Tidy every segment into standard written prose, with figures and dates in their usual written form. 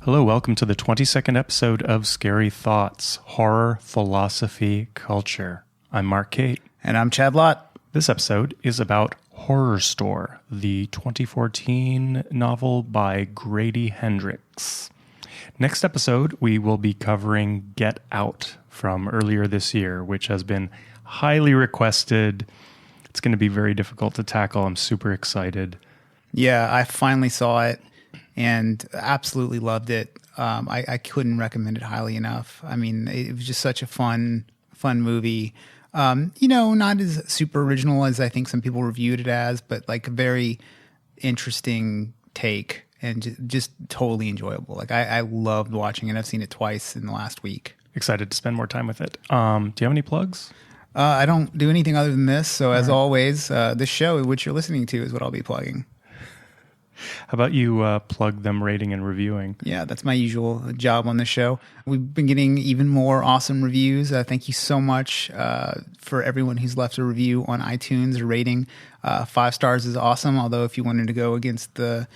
Hello, welcome to the 22nd episode of Scary Thoughts, Horror, Philosophy, Culture. I'm Mark Cate. And I'm Chad Lott. This episode is about Horrorstör, the 2014 novel by Grady Hendrix. Next episode, we will be covering Get Out from earlier this year, which has been highly requested. It's going to be very difficult to tackle. I'm super excited. Yeah, I finally saw it and absolutely loved it. I couldn't recommend it highly enough. I mean, it was just such a fun movie. Not as super original as I think some people reviewed it as, but like a very interesting take and just totally enjoyable. Like I loved watching it. I've seen it twice in the last week. Excited to spend more time with it. Do you have any plugs? I don't do anything other than this. So as always, this show, which you're listening to, is what I'll be plugging. How about you plug them rating and reviewing? Yeah, that's my usual job on the show. We've been getting even more awesome reviews. Thank you so much for everyone who's left a review on iTunes or rating. 5 stars is awesome, although if you wanted to go against the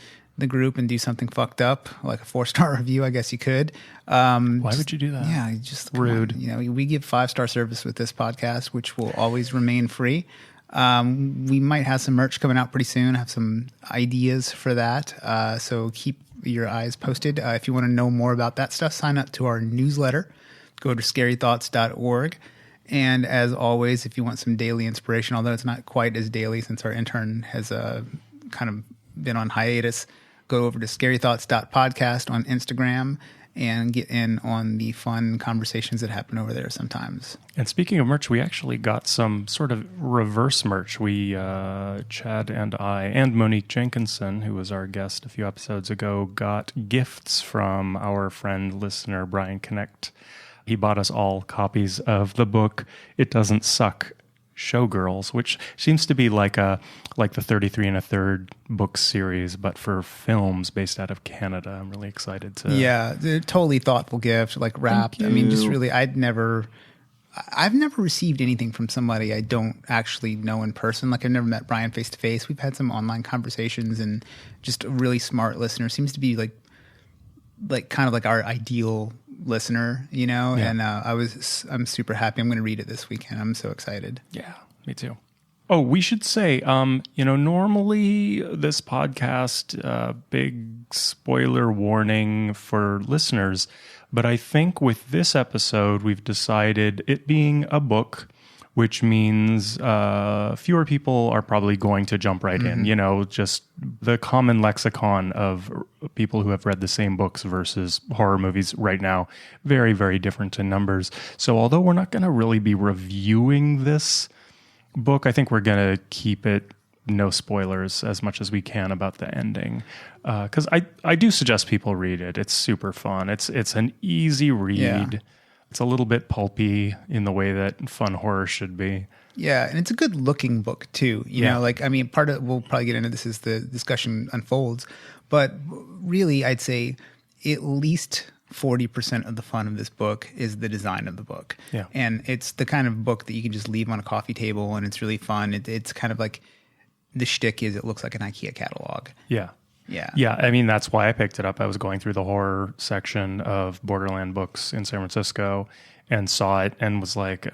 group and do something fucked up, like a 4-star review, I guess you could. Why would you do that? Yeah, just rude. We give 5-star service with this podcast, which will always remain free. We might have some merch coming out pretty soon. I have some ideas for that. So keep your eyes posted. If you want to know more about that stuff, sign up to our newsletter. Go to scarythoughts.org. And as always, if you want some daily inspiration, although it's not quite as daily since our intern has kind of been on hiatus, go over to scarythoughts.podcast on Instagram and get in on the fun conversations that happen over there sometimes. And speaking of merch, we actually got some sort of reverse merch. We, Chad and I, and Monique Jenkinson, who was our guest a few episodes ago, got gifts from our friend, listener, Brian Connect. He bought us all copies of the book, It Doesn't Suck, Showgirls, which seems to be like the 33 and a Third book series, but for films based out of Canada. I'm really excited to... Yeah, a totally thoughtful gift, like wrapped. I mean, just really, I've never received anything from somebody I don't actually know in person. Like I've never met Brian face to face. We've had some online conversations, and just a really smart listener. Seems to be like kind of like our ideal listener, Yeah. And I'm super happy. I'm going to read it this weekend. I'm so excited. Yeah, me too. Oh, we should say, normally this podcast, big spoiler warning for listeners, but I think with this episode, we've decided it being a book, which means fewer people are probably going to jump right in, just the common lexicon of people who have read the same books versus horror movies right now, very, very different in numbers. So although we're not going to really be reviewing this book, I think we're going to keep it no spoilers as much as we can about the ending. Because I do suggest people read it. It's super fun. It's an easy read. Yeah. It's a little bit pulpy in the way that fun horror should be. Yeah, and it's a good looking book too. Part of we'll probably get into this as the discussion unfolds, but really I'd say at least 40% of the fun of this book is the design of the book. Yeah. And it's the kind of book that you can just leave on a coffee table and it's really fun. It's kind of like the shtick is it looks like an IKEA catalog. Yeah. Yeah. Yeah. I mean, that's why I picked it up. I was going through the horror section of Borderland Books in San Francisco and saw it and was like,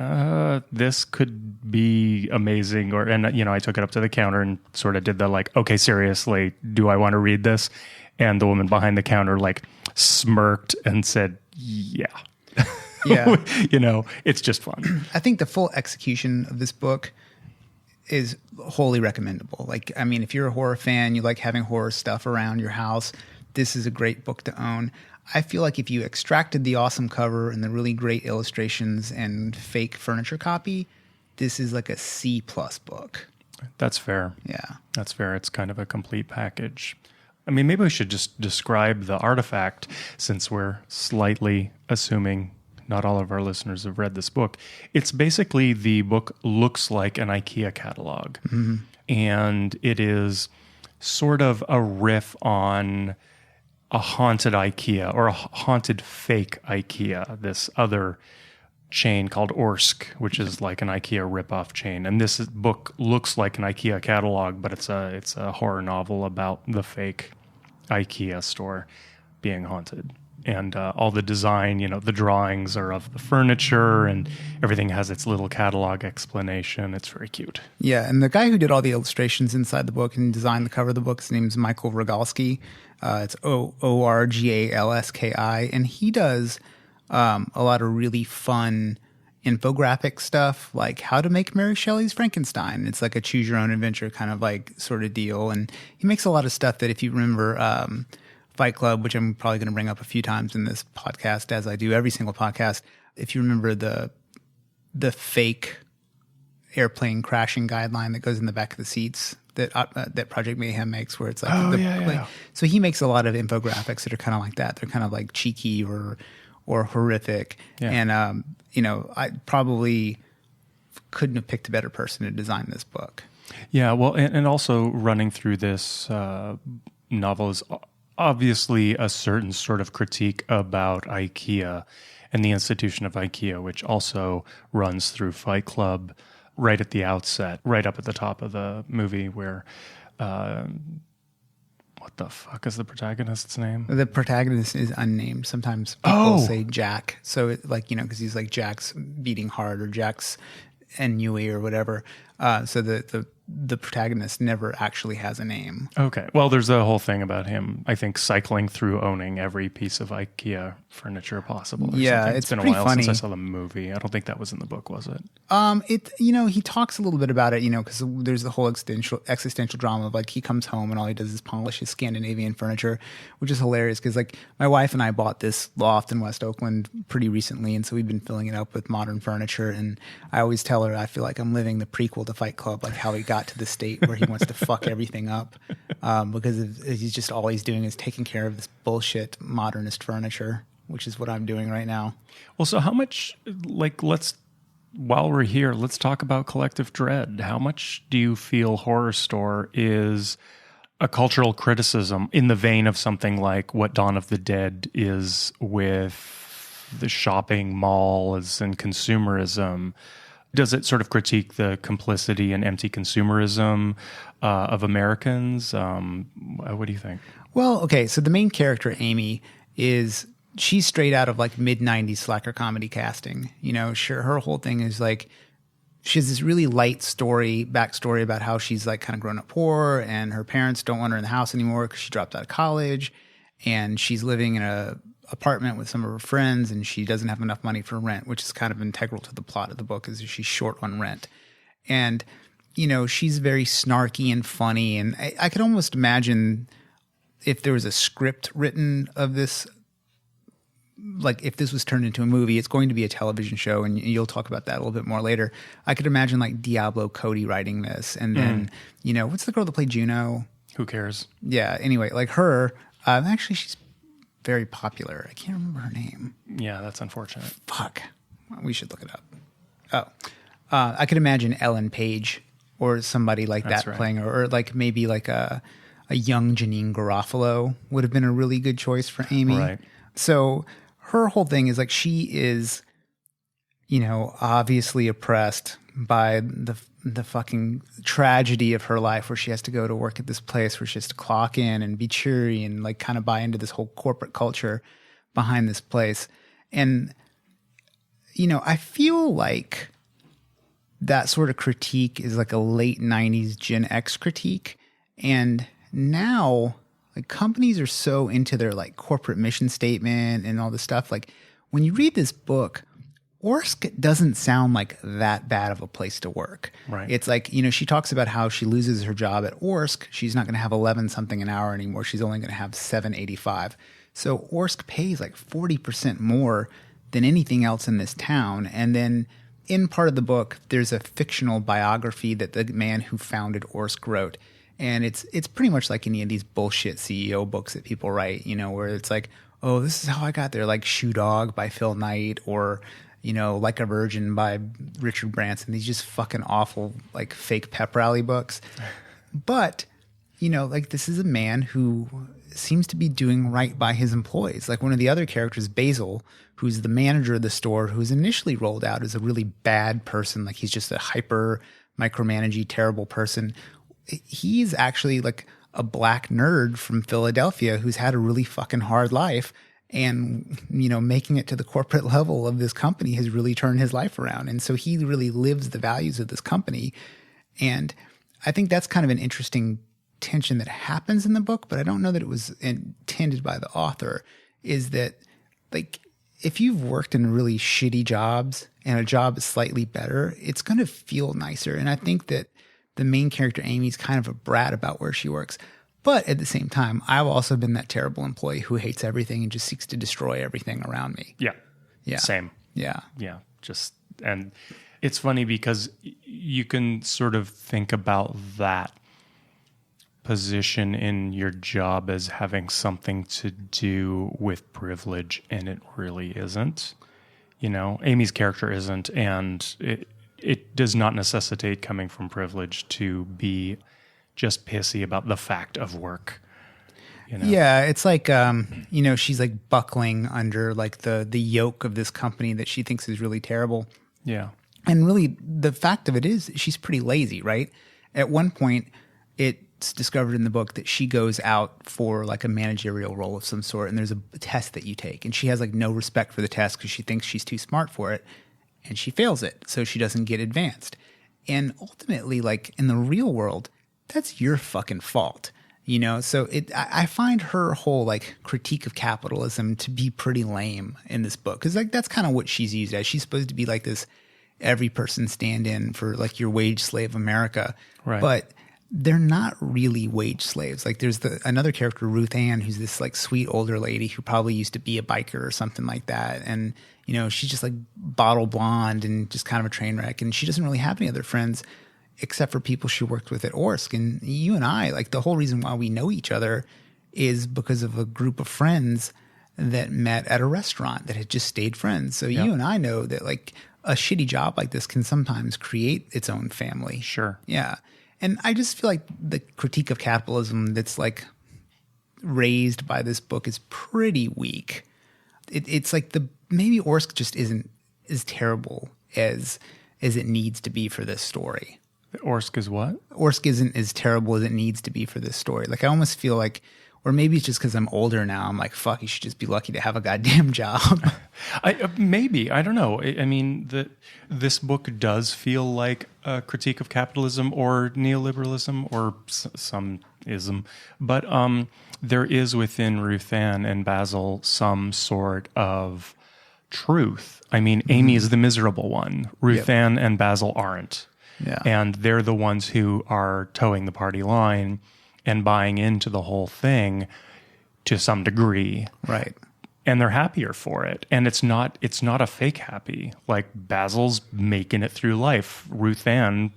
this could be amazing. I took it up to the counter and sort of did the okay, seriously, do I want to read this? And the woman behind the counter smirked and said, yeah. Yeah. It's just fun. I think the full execution of this book is wholly recommendable. If you're a horror fan, you like having horror stuff around your house, this is a great book to own. I feel like if you extracted the awesome cover and the really great illustrations and fake furniture copy, this is like a C+ book. That's fair. Yeah. That's fair. It's kind of a complete package. I mean, maybe we should just describe the artifact since we're slightly assuming not all of our listeners have read this book. It's basically the book looks like an IKEA catalog. Mm-hmm. And it is sort of a riff on a haunted IKEA or a haunted fake IKEA, this other chain called Orsk, which is like an IKEA ripoff chain. And this book looks like an IKEA catalog, but it's a horror novel about the fake IKEA store being haunted. And all the design, the drawings are of the furniture, and everything has its little catalog explanation. It's very cute. Yeah, and the guy who did all the illustrations inside the book and designed the cover of the book, his name's Michael Rogalski. It's Orgalski, and he does a lot of really fun infographic stuff, like how to make Mary Shelley's Frankenstein. It's like a choose your own adventure kind of like sort of deal. And he makes a lot of stuff that, if you remember Fight Club, which I'm probably going to bring up a few times in this podcast, as I do every single podcast. If you remember the fake airplane crashing guideline that goes in the back of the seats that Project Mayhem makes, where it's like, So he makes a lot of infographics that are kind of like that. They're kind of like cheeky or horrific. Yeah. And I probably couldn't have picked a better person to design this book. Yeah, well, and also running through this novel is obviously a certain sort of critique about IKEA and the institution of IKEA, which also runs through Fight Club right at the outset, right up at the top of the movie, where what the fuck is the protagonist's name? The protagonist is unnamed. Sometimes people say Jack. So because he's like Jack's beating heart or Jack's ennui or whatever. So the protagonist never actually has a name. Okay. Well, there's a whole thing about him, I think, cycling through owning every piece of IKEA furniture possible. Yeah, it's been a while since I saw the movie. I don't think that was in the book, was it? He talks a little bit about it, because there's the whole existential drama of like he comes home and all he does is polish his Scandinavian furniture, which is hilarious because like my wife and I bought this loft in West Oakland pretty recently, and so we've been filling it up with modern furniture. And I always tell her I feel like I'm living the prequel to Fight Club, like how he got to the state where he wants to fuck everything up, because he's just all he's doing is taking care of this bullshit modernist furniture, which is what I'm doing right now. Well, so how much, while we're here, let's talk about collective dread. How much do you feel Horrorstör is a cultural criticism in the vein of something like what Dawn of the Dead is with the shopping malls and consumerism? Does it sort of critique the complicity and empty consumerism of Americans? What do you think? Well, okay, so the main character, Amy, she's straight out of like mid-90s slacker comedy casting. Her whole thing is like, she has this really light backstory about how she's like kind of grown up poor and her parents don't want her in the house anymore because she dropped out of college, and she's living in a apartment with some of her friends, and she doesn't have enough money for rent, which is kind of integral to the plot of the book, is she's short on rent. And, she's very snarky and funny. And I could almost imagine if there was a script written of this, like if this was turned into a movie, it's going to be a television show, and you'll talk about that a little bit more later. I could imagine like Diablo Cody writing this. And then, what's the girl that played Juno? Who cares? Yeah. Anyway, like her, actually she's very popular. I can't remember her name. Yeah, that's unfortunate. Fuck. We should look it up. I could imagine Ellen Page or somebody like that playing her, or like maybe like a young Janine Garofalo would have been a really good choice for Amy. Right. So her whole thing is like she is, obviously oppressed by the fucking tragedy of her life, where she has to go to work at this place where she has to clock in and be cheery and like kind of buy into this whole corporate culture behind this place. And, I feel like that sort of critique is like a late 90s Gen X critique. And now like companies are so into their like corporate mission statement and all this stuff. Like when you read this book, Orsk doesn't sound like that bad of a place to work. Right. It's like, she talks about how she loses her job at Orsk. She's not going to have 11 something an hour anymore. She's only going to have $7.85. So Orsk pays like 40% more than anything else in this town. And then in part of the book, there's a fictional biography that the man who founded Orsk wrote. And it's pretty much like any of these bullshit CEO books that people write, where it's like, oh, this is how I got there, like Shoe Dog by Phil Knight, or Like a Virgin by Richard Branson. These just fucking awful, like fake pep rally books. But, like this is a man who seems to be doing right by his employees. Like one of the other characters, Basil, who's the manager of the store, who's initially rolled out as a really bad person. Like he's just a hyper micromanaging, terrible person. He's actually like a black nerd from Philadelphia who's had a really fucking hard life. And, making it to the corporate level of this company has really turned his life around. And so he really lives the values of this company. And I think that's kind of an interesting tension that happens in the book, but I don't know that it was intended by the author, is that, like, if you've worked in really shitty jobs and a job is slightly better, it's going to feel nicer. And I think that the main character, Amy's kind of a brat about where she works. But at the same time, I've also been that terrible employee who hates everything and just seeks to destroy everything around me. Yeah. Yeah. Same. Yeah. Yeah. And it's funny because you can sort of think about that position in your job as having something to do with privilege, and it really isn't. Amy's character isn't, and it does not necessitate coming from privilege to be just pissy about the fact of work. Yeah, it's like she's like buckling under like the yoke of this company that she thinks is really terrible. Yeah. And really the fact of it is she's pretty lazy, right? At one point it's discovered in the book that she goes out for like a managerial role of some sort, and there's a test that you take, and she has like no respect for the test because she thinks she's too smart for it, and she fails it, so she doesn't get advanced. And ultimately, like in the real world, that's your fucking fault, So I find her whole like critique of capitalism to be pretty lame in this book, because like that's kind of what she's used as. She's supposed to be like this every person stand-in for like your wage slave America, right? But they're not really wage slaves. Like there's another character, Ruth Ann, who's this like sweet older lady who probably used to be a biker or something like that, and she's just like bottle blonde and just kind of a train wreck, and she doesn't really have any other friends except for people she worked with at Orsk. And you and I, like the whole reason why we know each other is because of a group of friends that met at a restaurant that had just stayed friends. So you and I know that like a shitty job like this can sometimes create its own family. Sure. Yeah. And I just feel like the critique of capitalism that's like raised by this book is pretty weak. It's like maybe Orsk just isn't as terrible as it needs to be for this story. Orsk is what? Orsk isn't as terrible as it needs to be for this story. Like I almost feel like, or maybe it's just because I'm older now, I'm like, fuck, you should just be lucky to have a goddamn job. Maybe. I don't know. I mean, this book does feel like a critique of capitalism or neoliberalism or some ism. But there is within Ruth Ann and Basil some sort of truth. I mean, Amy is the miserable one. Ruth Ann and Basil aren't. Yeah. And they're the ones who are towing the party line and buying into the whole thing to some degree. Right. And they're happier for it. And it's not a fake happy. Like Basil's making it through life. Ruth Ann,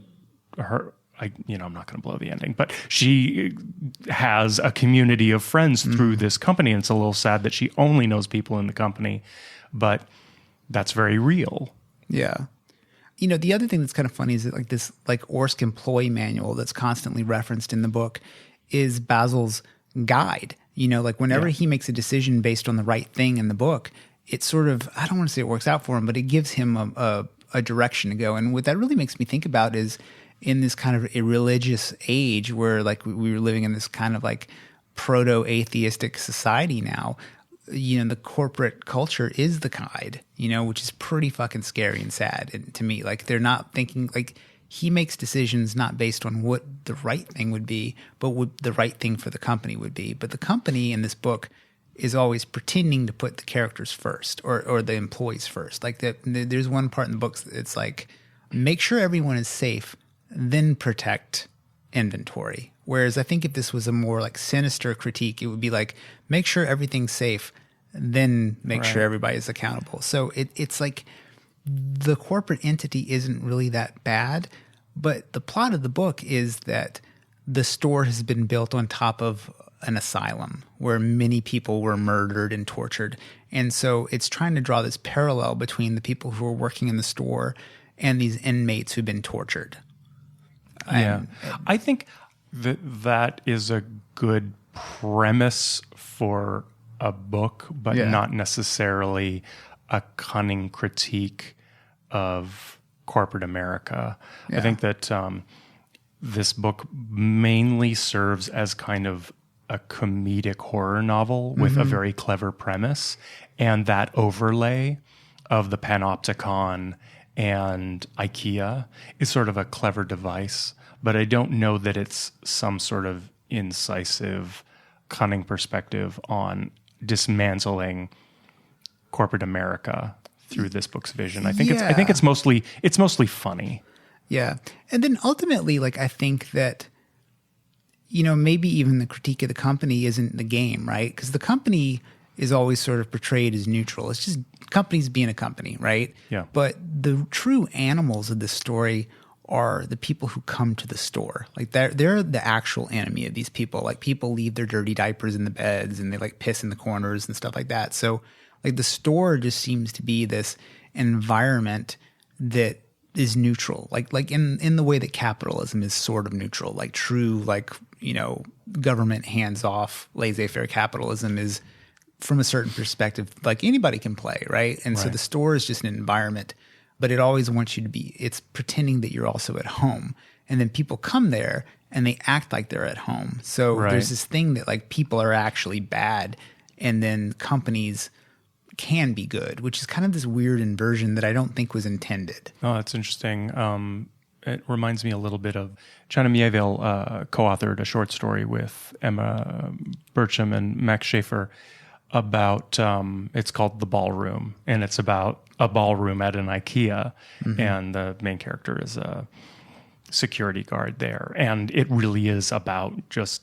I'm not going to blow the ending, but she has a community of friends through this company. And it's a little sad that she only knows people in the company, but that's very real. Yeah. The other thing that's kind of funny is that like this like Orsk employee manual that's constantly referenced in the book is Basil's guide. Like whenever he makes a decision based on the right thing in the book, it sort of, I don't want to say it works out for him, but it gives him a direction to go. And what that really makes me think about is in this kind of irreligious age where like we were living in this kind of like proto-atheistic society now, the corporate culture is the guide, which is pretty fucking scary and sad to me. Like they're not thinking, like he makes decisions not based on what the right thing would be, but what the right thing for the company would be. But the company in this book is always pretending to put the characters first or the employees first. Like there's one part in the book it's like, make sure everyone is safe, then protect inventory. Whereas I think if this was a more like sinister critique, it would be like, make sure everything's safe, then make sure everybody is accountable. So it's like the corporate entity isn't really that bad, but the plot of the book is that the store has been built on top of an asylum where many people were murdered and tortured. And so it's trying to draw this parallel between the people who are working in the store and these inmates who've been tortured. Yeah. I think that is a good premise for a book, but not necessarily a cunning critique of corporate America. I think that this book mainly serves as kind of a comedic horror novel with a very clever premise, and that overlay of the panopticon and IKEA is sort of a clever device, but I don't know that it's some sort of incisive, cunning perspective on dismantling corporate America through this book's vision. I think it's mostly funny. Yeah. And then ultimately, like, I think that, you know, maybe even the critique of the company isn't the game, right? Because the company is always sort of portrayed as neutral. It's just companies being a company, right? Yeah. But the true animals of this story are the people who come to the store. Like, they're the actual enemy of these people. Like, people leave their dirty diapers in the beds and they like piss in the corners and stuff like that. So like the store just seems to be this environment that is neutral, like in the way that capitalism is sort of neutral, like true, like, you know, government hands-off laissez-faire capitalism is, from a certain perspective, like anybody can play, right? And so the store is just an environment, but it always wants you to be, it's pretending that you're also at home. And then people come there and they act like they're at home. So there's this thing that like people are actually bad and then companies can be good, which is kind of this weird inversion that I don't think was intended. Oh, that's interesting. It reminds me a little bit of China Miéville co-authored a short story with Emma Burcham and Max Schaefer about, it's called The Ballroom, and it's about a ballroom at an IKEA, and the main character is a security guard there. And it really is about just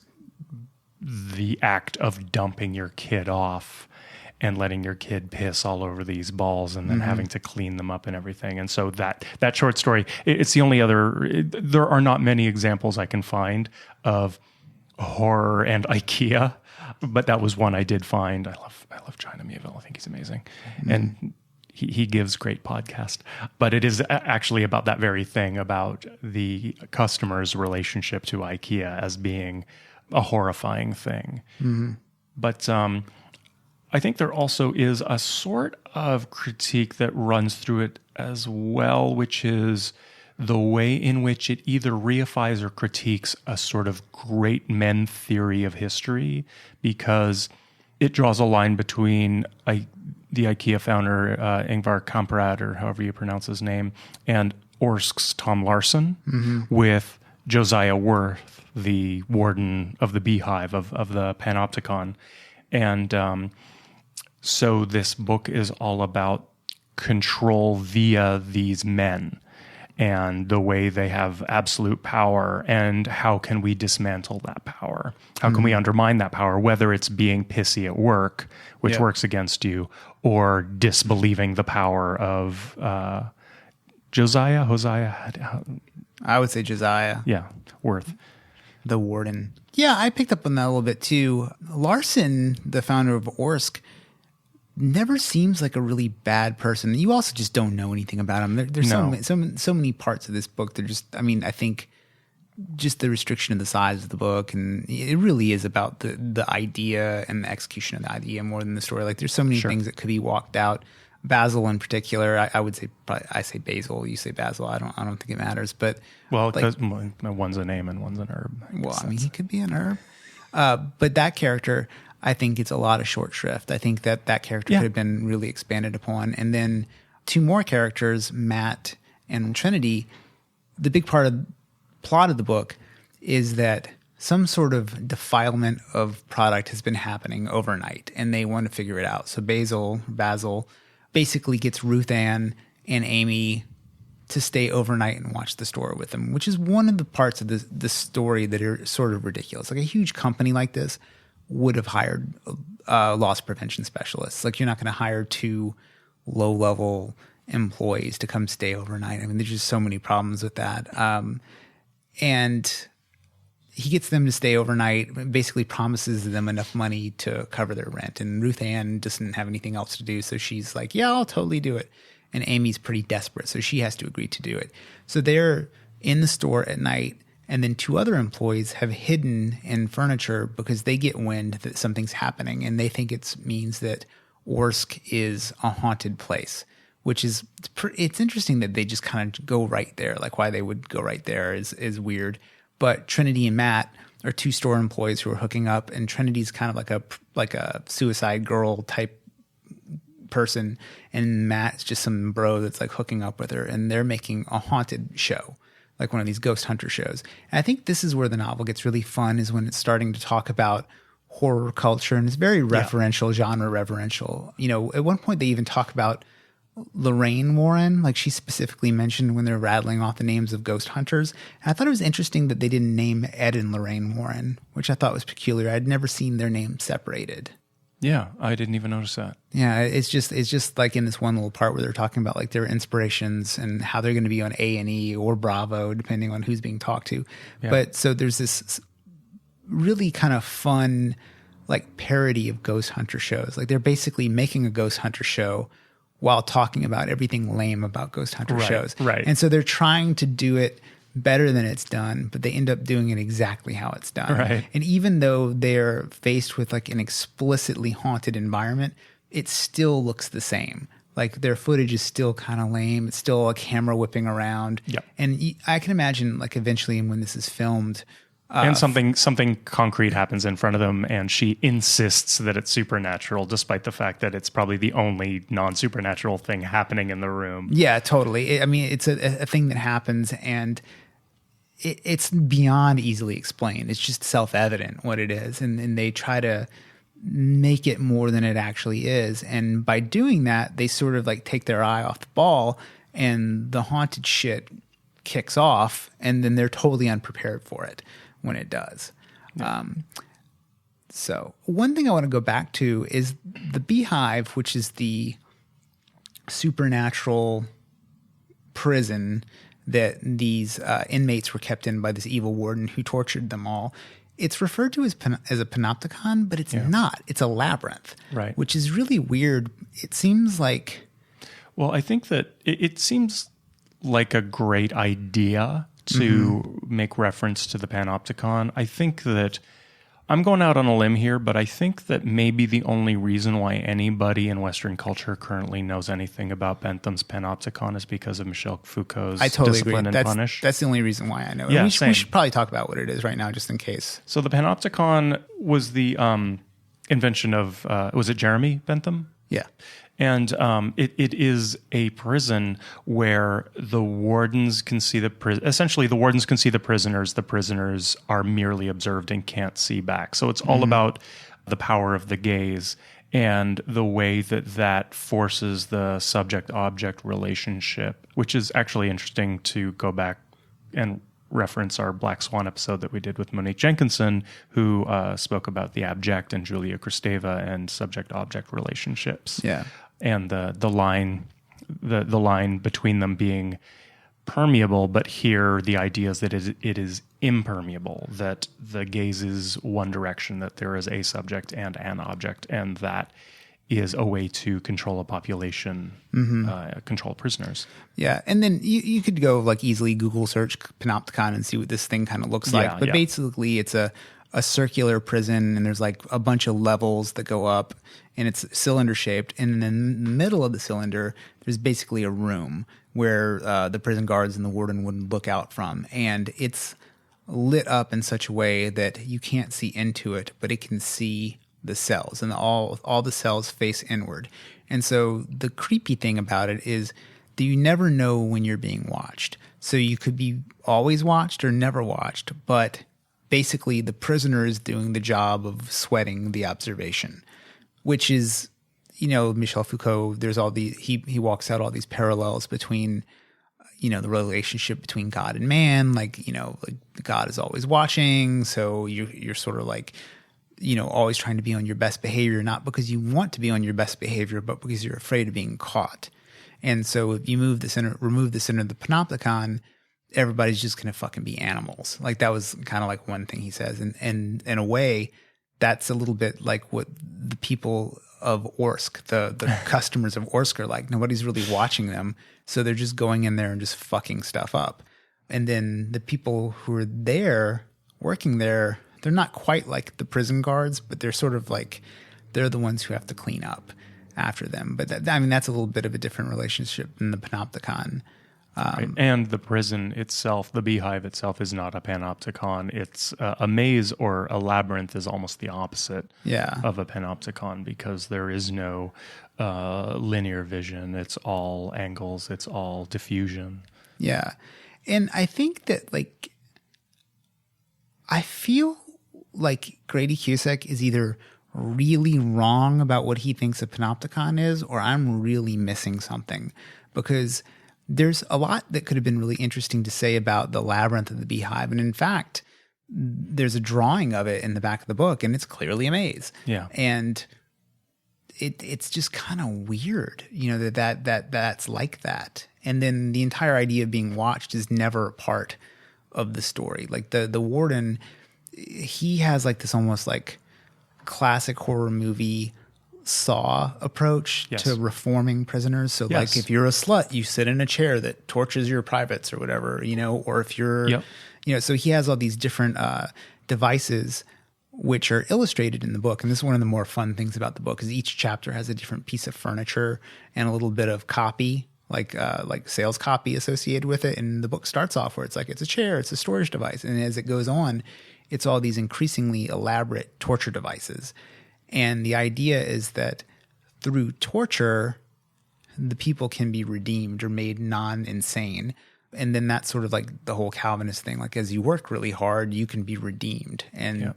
the act of dumping your kid off and letting your kid piss all over these balls and then having to clean them up and everything. And so that short story, it's the only other, there are not many examples I can find of horror and IKEA, but that was one I did find. I love China Miéville. I think he's amazing. And he gives great podcast, but it is actually about that very thing, about the customer's relationship to IKEA as being a horrifying thing. But, I think there also is a sort of critique that runs through it as well, which is the way in which it either reifies or critiques a sort of great men theory of history, because it draws a line between the IKEA founder, Ingvar Kamprad, or however you pronounce his name, and Orsk's Tom Larson, with Josiah Worth, the warden of the beehive of the Panopticon. And so this book is all about control via these men and the way they have absolute power, and how can we dismantle that power? How can we undermine that power, whether it's being pissy at work, which works against you, or disbelieving the power of Hosea? I would say Josiah. Yeah, Worth. The warden. Yeah, I picked up on that a little bit too. Larson, the founder of Orsk, never seems like a really bad person. You also just don't know anything about him. There's so many parts of this book. They're just, I mean, I think just the restriction of the size of the book, and it really is about the idea and the execution of the idea more than the story. Like, there's so many things that could be walked out. Basil in particular, I would say, I say basil, you say basil. I don't think it matters. But well, because one's a name and one's an herb. Well, I mean, he could be an herb. But that character, I think it's a lot of short shrift. I think that character could have been really expanded upon. And then two more characters, Matt and Trinity. The big part of plot of the book is that some sort of defilement of product has been happening overnight, and they want to figure it out. So Basil basically gets Ruth Ann and Amy to stay overnight and watch the store with them, which is one of the parts of the story that are sort of ridiculous. Like, a huge company like this would have hired loss prevention specialists. Like, you're not going to hire two low-level employees to come stay overnight. I mean, there's just so many problems with that. And he gets them to stay overnight, basically promises them enough money to cover their rent. And Ruth Ann doesn't have anything else to do, so she's like, yeah, I'll totally do it. And Amy's pretty desperate, so she has to agree to do it. So they're in the store at night, and then two other employees have hidden in furniture because they get wind that something's happening, and they think it means that Orsk is a haunted place, which is, it's interesting that they just kind of go right there. Like, why they would go right there is weird. But Trinity and Matt or two store employees who are hooking up, and Trinity's kind of like a suicide girl type person, and Matt's just some bro that's like hooking up with her, and they're making a haunted show, like one of these ghost hunter shows. And I think this is where the novel gets really fun, is when it's starting to talk about horror culture, and it's very referential, genre referential. You know, at one point they even talk about Lorraine Warren, like she specifically mentioned when they're rattling off the names of ghost hunters. And I thought it was interesting that they didn't name Ed and Lorraine Warren, which I thought was peculiar. I'd never seen their names separated. Yeah, I didn't even notice that. Yeah, it's just like in this one little part where they're talking about like their inspirations and how they're going to be on A&E or Bravo, depending on who's being talked to. Yeah. But so there's this really kind of fun like parody of ghost hunter shows. Like they're basically making a ghost hunter show while talking about everything lame about ghost hunter shows. Right. And so they're trying to do it better than it's done, but they end up doing it exactly how it's done. Right. And even though they're faced with like an explicitly haunted environment, it still looks the same. Like their footage is still kind of lame. It's still a camera whipping around. Yep. And I can imagine like eventually when this is filmed, and something concrete happens in front of them, and she insists that it's supernatural, despite the fact that it's probably the only non-supernatural thing happening in the room. Yeah, totally. I mean, it's a thing that happens, and it's beyond easily explained. It's just self-evident what it is, and they try to make it more than it actually is. And by doing that, they sort of like take their eye off the ball, and the haunted shit kicks off, and then they're totally unprepared for it when it does. Yeah. So one thing I want to go back to is the Beehive, which is the supernatural prison that these inmates were kept in by this evil warden who tortured them all. It's referred to as a panopticon, but it's not. It's a labyrinth, right? Which is really weird. It seems like... Well, I think that it seems like a great idea to make reference to the panopticon. I think that I'm going out on a limb here, but I think that maybe the only reason why anybody in Western culture currently knows anything about Bentham's panopticon is because of Michel Foucault's Discipline and Punish. That's the only reason why I know it. Yeah, we should probably talk about what it is right now, just in case. So the panopticon was the invention of, was it Jeremy Bentham? Yeah. And it is a prison where the wardens can see essentially the wardens can see the prisoners are merely observed and can't see back. So it's all about the power of the gaze and the way that forces the subject-object relationship, which is actually interesting to go back and reference our Black Swan episode that we did with Monique Jenkinson, who spoke about the abject, and Julia Kristeva and subject-object relationships. Yeah. And the line between them being permeable, but here the idea is that it is impermeable, that the gaze is one direction, that there is a subject and an object, and that is a way to control a population, control prisoners. Yeah, and then you could go like easily Google search Panopticon and see what this thing kind of looks like. But basically it's a circular prison, and there's like a bunch of levels that go up, and it's cylinder shaped. And in the middle of the cylinder, there's basically a room where the prison guards and the warden would look out from. And it's lit up in such a way that you can't see into it, but it can see the cells, and all the cells face inward. And so the creepy thing about it is that you never know when you're being watched. So you could be always watched or never watched, but basically the prisoner is doing the job of sweating the observation, which is, Michel Foucault, there's he walks out all these parallels between, the relationship between God and man, like God is always watching. So you're sort of like, always trying to be on your best behavior, not because you want to be on your best behavior, but because you're afraid of being caught. And so if you remove the center of the panopticon, everybody's just going to fucking be animals. Like that was kind of like one thing he says. And in a way, that's a little bit like what the people of Orsk, the customers of Orsk are like. Nobody's really watching them. So they're just going in there and just fucking stuff up. And then the people who are there, working there, they're not quite like the prison guards, but they're sort of like, they're the ones who have to clean up after them. But that's a little bit of a different relationship than the panopticon. Right. And the prison itself, the beehive itself, is not a panopticon. It's a maze, or a labyrinth is almost the opposite of a panopticon, because there is no linear vision. It's all angles. It's all diffusion. Yeah. And I think that, like, I feel like Grady Cusack is either really wrong about what he thinks a panopticon is, or I'm really missing something, because there's a lot that could have been really interesting to say about the labyrinth of the beehive. And in fact, there's a drawing of it in the back of the book, and it's clearly a maze. Yeah. And it's just kind of weird, that's like that. And then the entire idea of being watched is never a part of the story. Like the warden, he has like this almost like classic horror movie Saw approach to reforming prisoners. So like, if you're a slut, you sit in a chair that tortures your privates or whatever, or if you're, so he has all these different devices which are illustrated in the book. And this is one of the more fun things about the book, is each chapter has a different piece of furniture and a little bit of copy, like sales copy associated with it. And the book starts off where it's like, it's a chair, it's a storage device. And as it goes on, it's all these increasingly elaborate torture devices. And the idea is that through torture, the people can be redeemed or made non-insane. And then that's sort of like the whole Calvinist thing. Like, as you work really hard, you can be redeemed.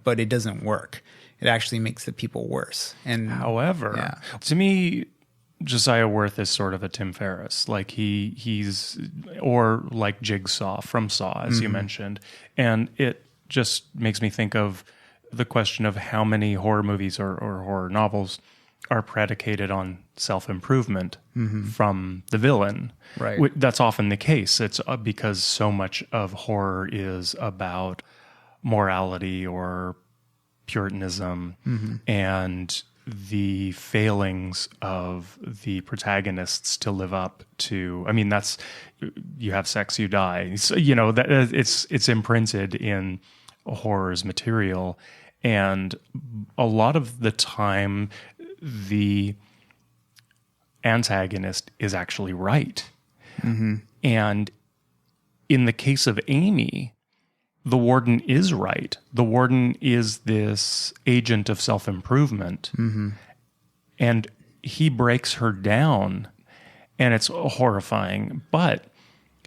But it doesn't work. It actually makes the people worse. And however, to me, Josiah Worth is sort of a Tim Ferriss. Like he's or like Jigsaw from Saw, as you mentioned. And it just makes me think of the question of how many horror movies or horror novels are predicated on self-improvement from the villain. Right. That's often the case. It's because so much of horror is about morality or Puritanism and the failings of the protagonists to live up to. I mean, that's, you have sex, you die. So, that it's imprinted in horror's material. And a lot of the time, the antagonist is actually right. And in the case of Amy, the warden is right. The warden is this agent of self-improvement. And he breaks her down, and it's horrifying. But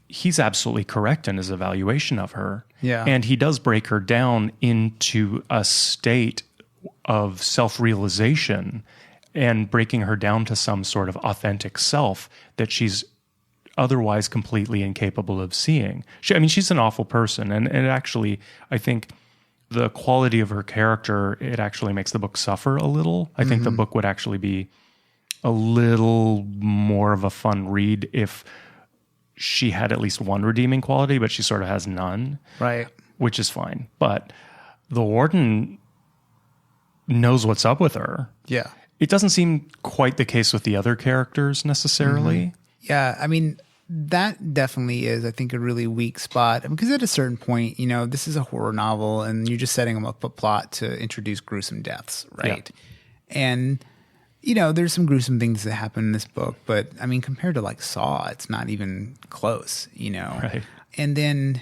he's absolutely correct in his evaluation of her. Yeah. And he does break her down into a state of self-realization and breaking her down to some sort of authentic self that she's otherwise completely incapable of seeing. She's an awful person. And actually, I think the quality of her character, it actually makes the book suffer a little. I think the book would actually be a little more of a fun read if she had at least one redeeming quality, but she sort of has none. Right. Which is fine. But the warden knows what's up with her. Yeah. It doesn't seem quite the case with the other characters necessarily. Yeah, I mean, that definitely is, I think, a really weak spot. Because at a certain point, this is a horror novel, and you're just setting up a plot to introduce gruesome deaths, right? Yeah. And, there's some gruesome things that happen in this book, but, I mean, compared to, like, Saw, it's not even close, Right. And then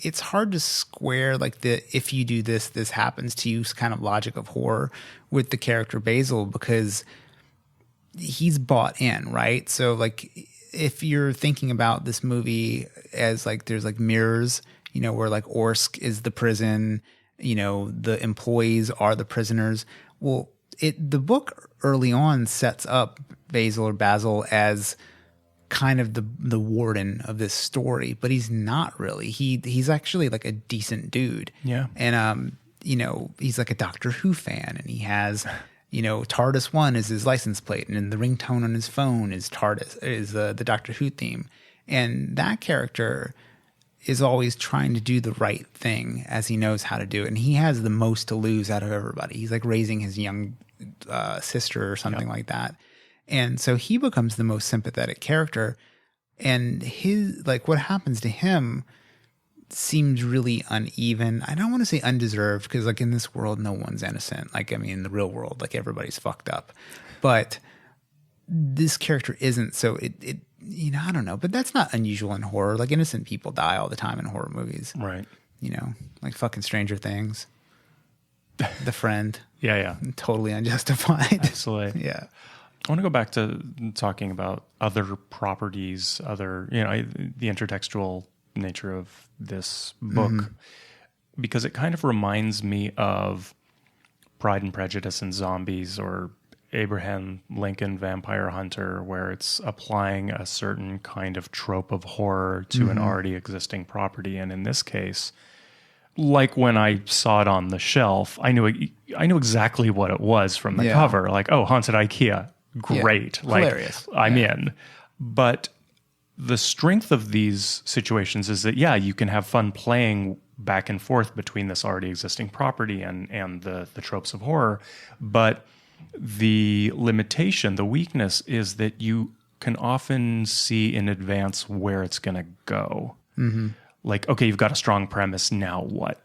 it's hard to square, like, the if you do this, this happens to you kind of logic of horror with the character Basil, because he's bought in, right? So, like, if you're thinking about this movie as, like, there's, like, mirrors, where, like, Orsk is the prison, the employees are the prisoners. Well, the book early on sets up Basil as kind of the warden of this story, but he's not really. He's actually, like, a decent dude. Yeah. And, he's like a Doctor Who fan, and he has... TARDIS 1 is his license plate, and then the ringtone on his phone is the Doctor Who theme. And that character is always trying to do the right thing as he knows how to do it. And he has the most to lose out of everybody. He's like raising his young sister or something like that. And so he becomes the most sympathetic character. And what happens to him seems really uneven. I don't want to say undeserved, because, like, in this world, no one's innocent. Like, I mean, in the real world, like, everybody's fucked up. But this character isn't. So it I don't know, but that's not unusual in horror. Like innocent people die all the time in horror movies. Right. Like fucking Stranger Things, The Friend. Yeah. Totally unjustified. Absolutely. Yeah. I want to go back to talking about other properties, the intertextual nature of this book, because it kind of reminds me of Pride and Prejudice and Zombies, or Abraham Lincoln Vampire Hunter, where it's applying a certain kind of trope of horror to an already existing property. And in this case, like when I saw it on the shelf, I knew exactly what it was from the cover. Like, oh, Haunted IKEA. Great. Yeah. Like, hilarious. I'm in. But the strength of these situations is that, you can have fun playing back and forth between this already existing property and the tropes of horror. But the limitation, the weakness, is that you can often see in advance where it's going to go. Like, okay, you've got a strong premise, now what?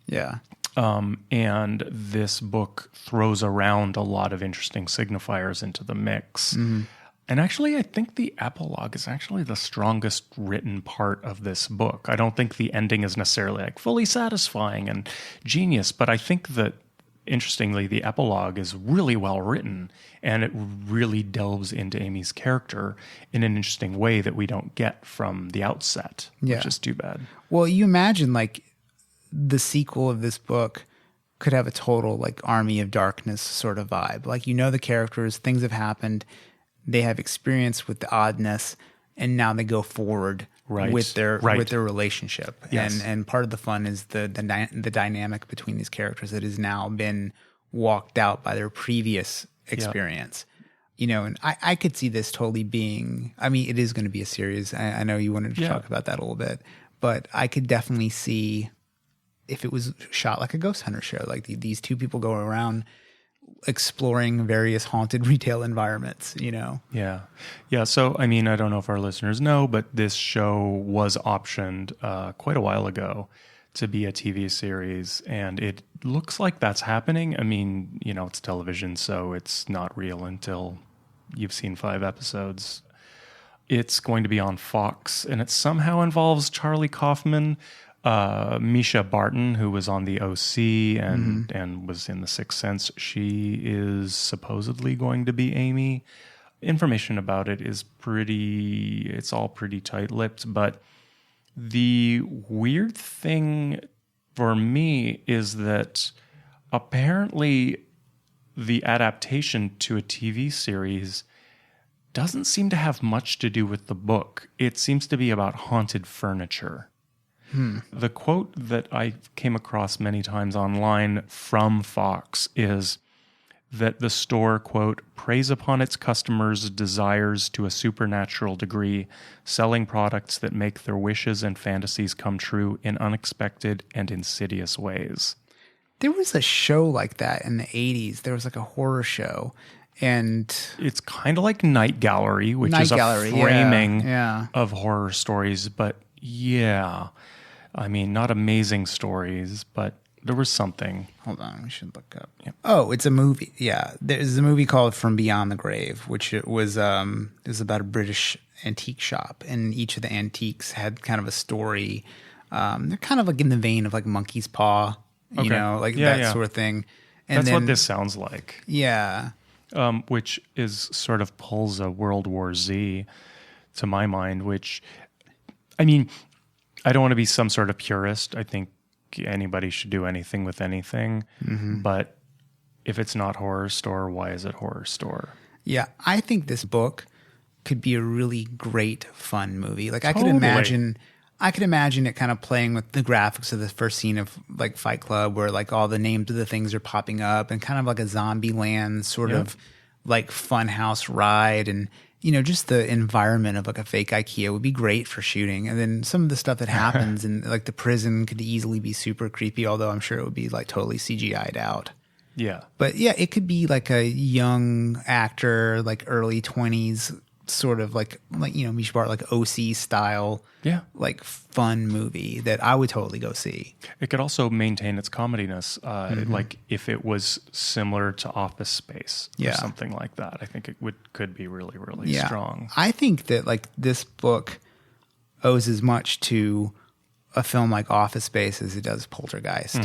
Yeah. And this book throws around a lot of interesting signifiers into the mix. And actually, I think the epilogue is actually the strongest written part of this book. I don't think the ending is necessarily like fully satisfying and genius, but I think that, interestingly, the epilogue is really well written, and it really delves into Amy's character in an interesting way that we don't get from the outset, which is too bad. Well, you imagine like the sequel of this book could have a total like Army of Darkness sort of vibe. Like, the characters, things have happened, they have experience with the oddness, and now they go forward with their relationship. Yes. And part of the fun is the dynamic between these characters that has now been walked out by their previous experience. And I could see this totally being, it is going to be a series. I know you wanted to talk about that a little bit, but I could definitely see if it was shot like a Ghost Hunter show, like these two people go around exploring various haunted retail environments, Yeah. So, I don't know if our listeners know, but this show was optioned quite a while ago to be a TV series, and it looks like that's happening. It's television, so it's not real until you've seen 5 episodes. It's going to be on Fox, and it somehow involves Charlie Kaufman, Misha Barton, who was on the OC and was in The Sixth Sense. She is supposedly going to be Amy. Information about it is it's all pretty tight-lipped, but the weird thing for me is that apparently the adaptation to a TV series doesn't seem to have much to do with the book. It seems to be about haunted furniture. The quote that I came across many times online from Fox is that the store, quote, preys upon its customers' desires to a supernatural degree, selling products that make their wishes and fantasies come true in unexpected and insidious ways. There was a show like that in the 80s. There was like a horror show. And it's kind of like Night Gallery, which is a framing of horror stories. But not amazing stories, but there was something. Hold on, we should look up. Yep. Oh, it's a movie. Yeah, there's a movie called From Beyond the Grave, which it was about a British antique shop, and each of the antiques had kind of a story. They're kind of like in the vein of like Monkey's Paw, that sort of thing. And that's what this sounds like. Yeah. Which is sort of pulls a World War Z to my mind, which, I don't want to be some sort of purist. I think anybody should do anything with anything. But if it's not Horrorstör, why is it Horrorstör? Yeah, I think this book could be a really great, fun movie. Like Totally. I could imagine it kind of playing with the graphics of the first scene of like Fight Club, where like all the names of the things are popping up, and kind of like a Zombieland sort of like funhouse ride, and just the environment of like a fake IKEA would be great for shooting. And then some of the stuff that happens in like the prison could easily be super creepy, although I'm sure it would be like totally CGI'd out. Yeah. But yeah, it could be like a young actor, like early 20s, sort of like Misha Barton, like OC style, like fun movie that I would totally go see. It could also maintain its comediness, like if it was similar to Office Space or something like that. I think it could be really, really strong. I think that like this book owes as much to a film like Office Space as it does Poltergeist.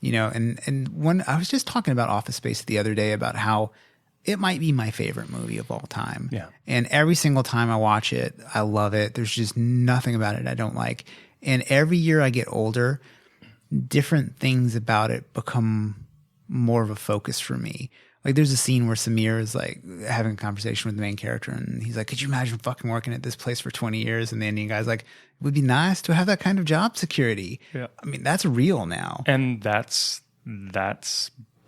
And when I was just talking about Office Space the other day about how it might be my favorite movie of all time. Yeah. And every single time I watch it, I love it. There's just nothing about it I don't like. And every year I get older, different things about it become more of a focus for me. Like there's a scene where Samir is like having a conversation with the main character and he's like, could you imagine fucking working at this place for 20 years? And the Indian guy's like, it would be nice to have that kind of job security. Yeah. I mean, that's real now. And that's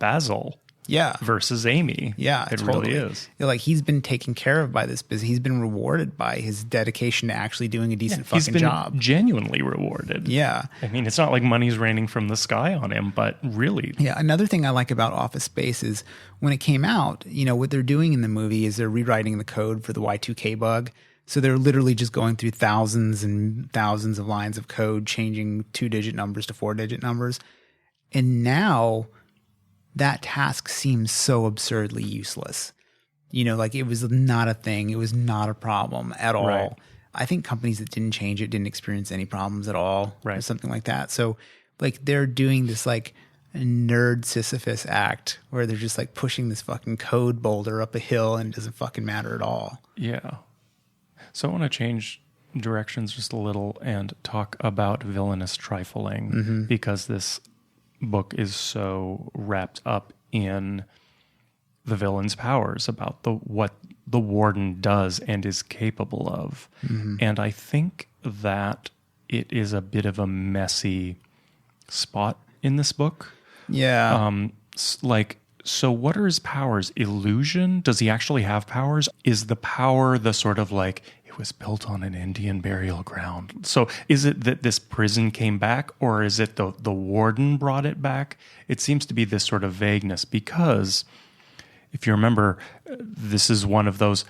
Basil. Yeah. Versus Amy. Yeah, it totally. really is. Like he's been taken care of by this business. He's been rewarded by his dedication to actually doing a decent fucking job. He's been genuinely rewarded. Yeah. I mean, it's not like money's raining from the sky on him, but really. Yeah. Another thing I like about Office Space is when it came out, what they're doing in the movie is they're rewriting the code for the Y2K bug. So they're literally just going through thousands and thousands of lines of code, changing 2-digit numbers to 4-digit numbers. And now that task seems so absurdly useless. Like it was not a thing. It was not a problem at all. Right. I think companies that didn't change it didn't experience any problems at all or something like that. So like they're doing this like nerd Sisyphus act where they're just like pushing this fucking code boulder up a hill and it doesn't fucking matter at all. Yeah. So I want to change directions just a little and talk about villainous trifling because this book is so wrapped up in the villain's powers, about what the warden does and is capable of. And I think that it is a bit of a messy spot in this book. Yeah. So what are his powers? Illusion? Does he actually have powers? Is the power the sort of like, it was built on an Indian burial ground? So is it that this prison came back, or is it the warden brought it back? It seems to be this sort of vagueness because if you remember, this is one of those,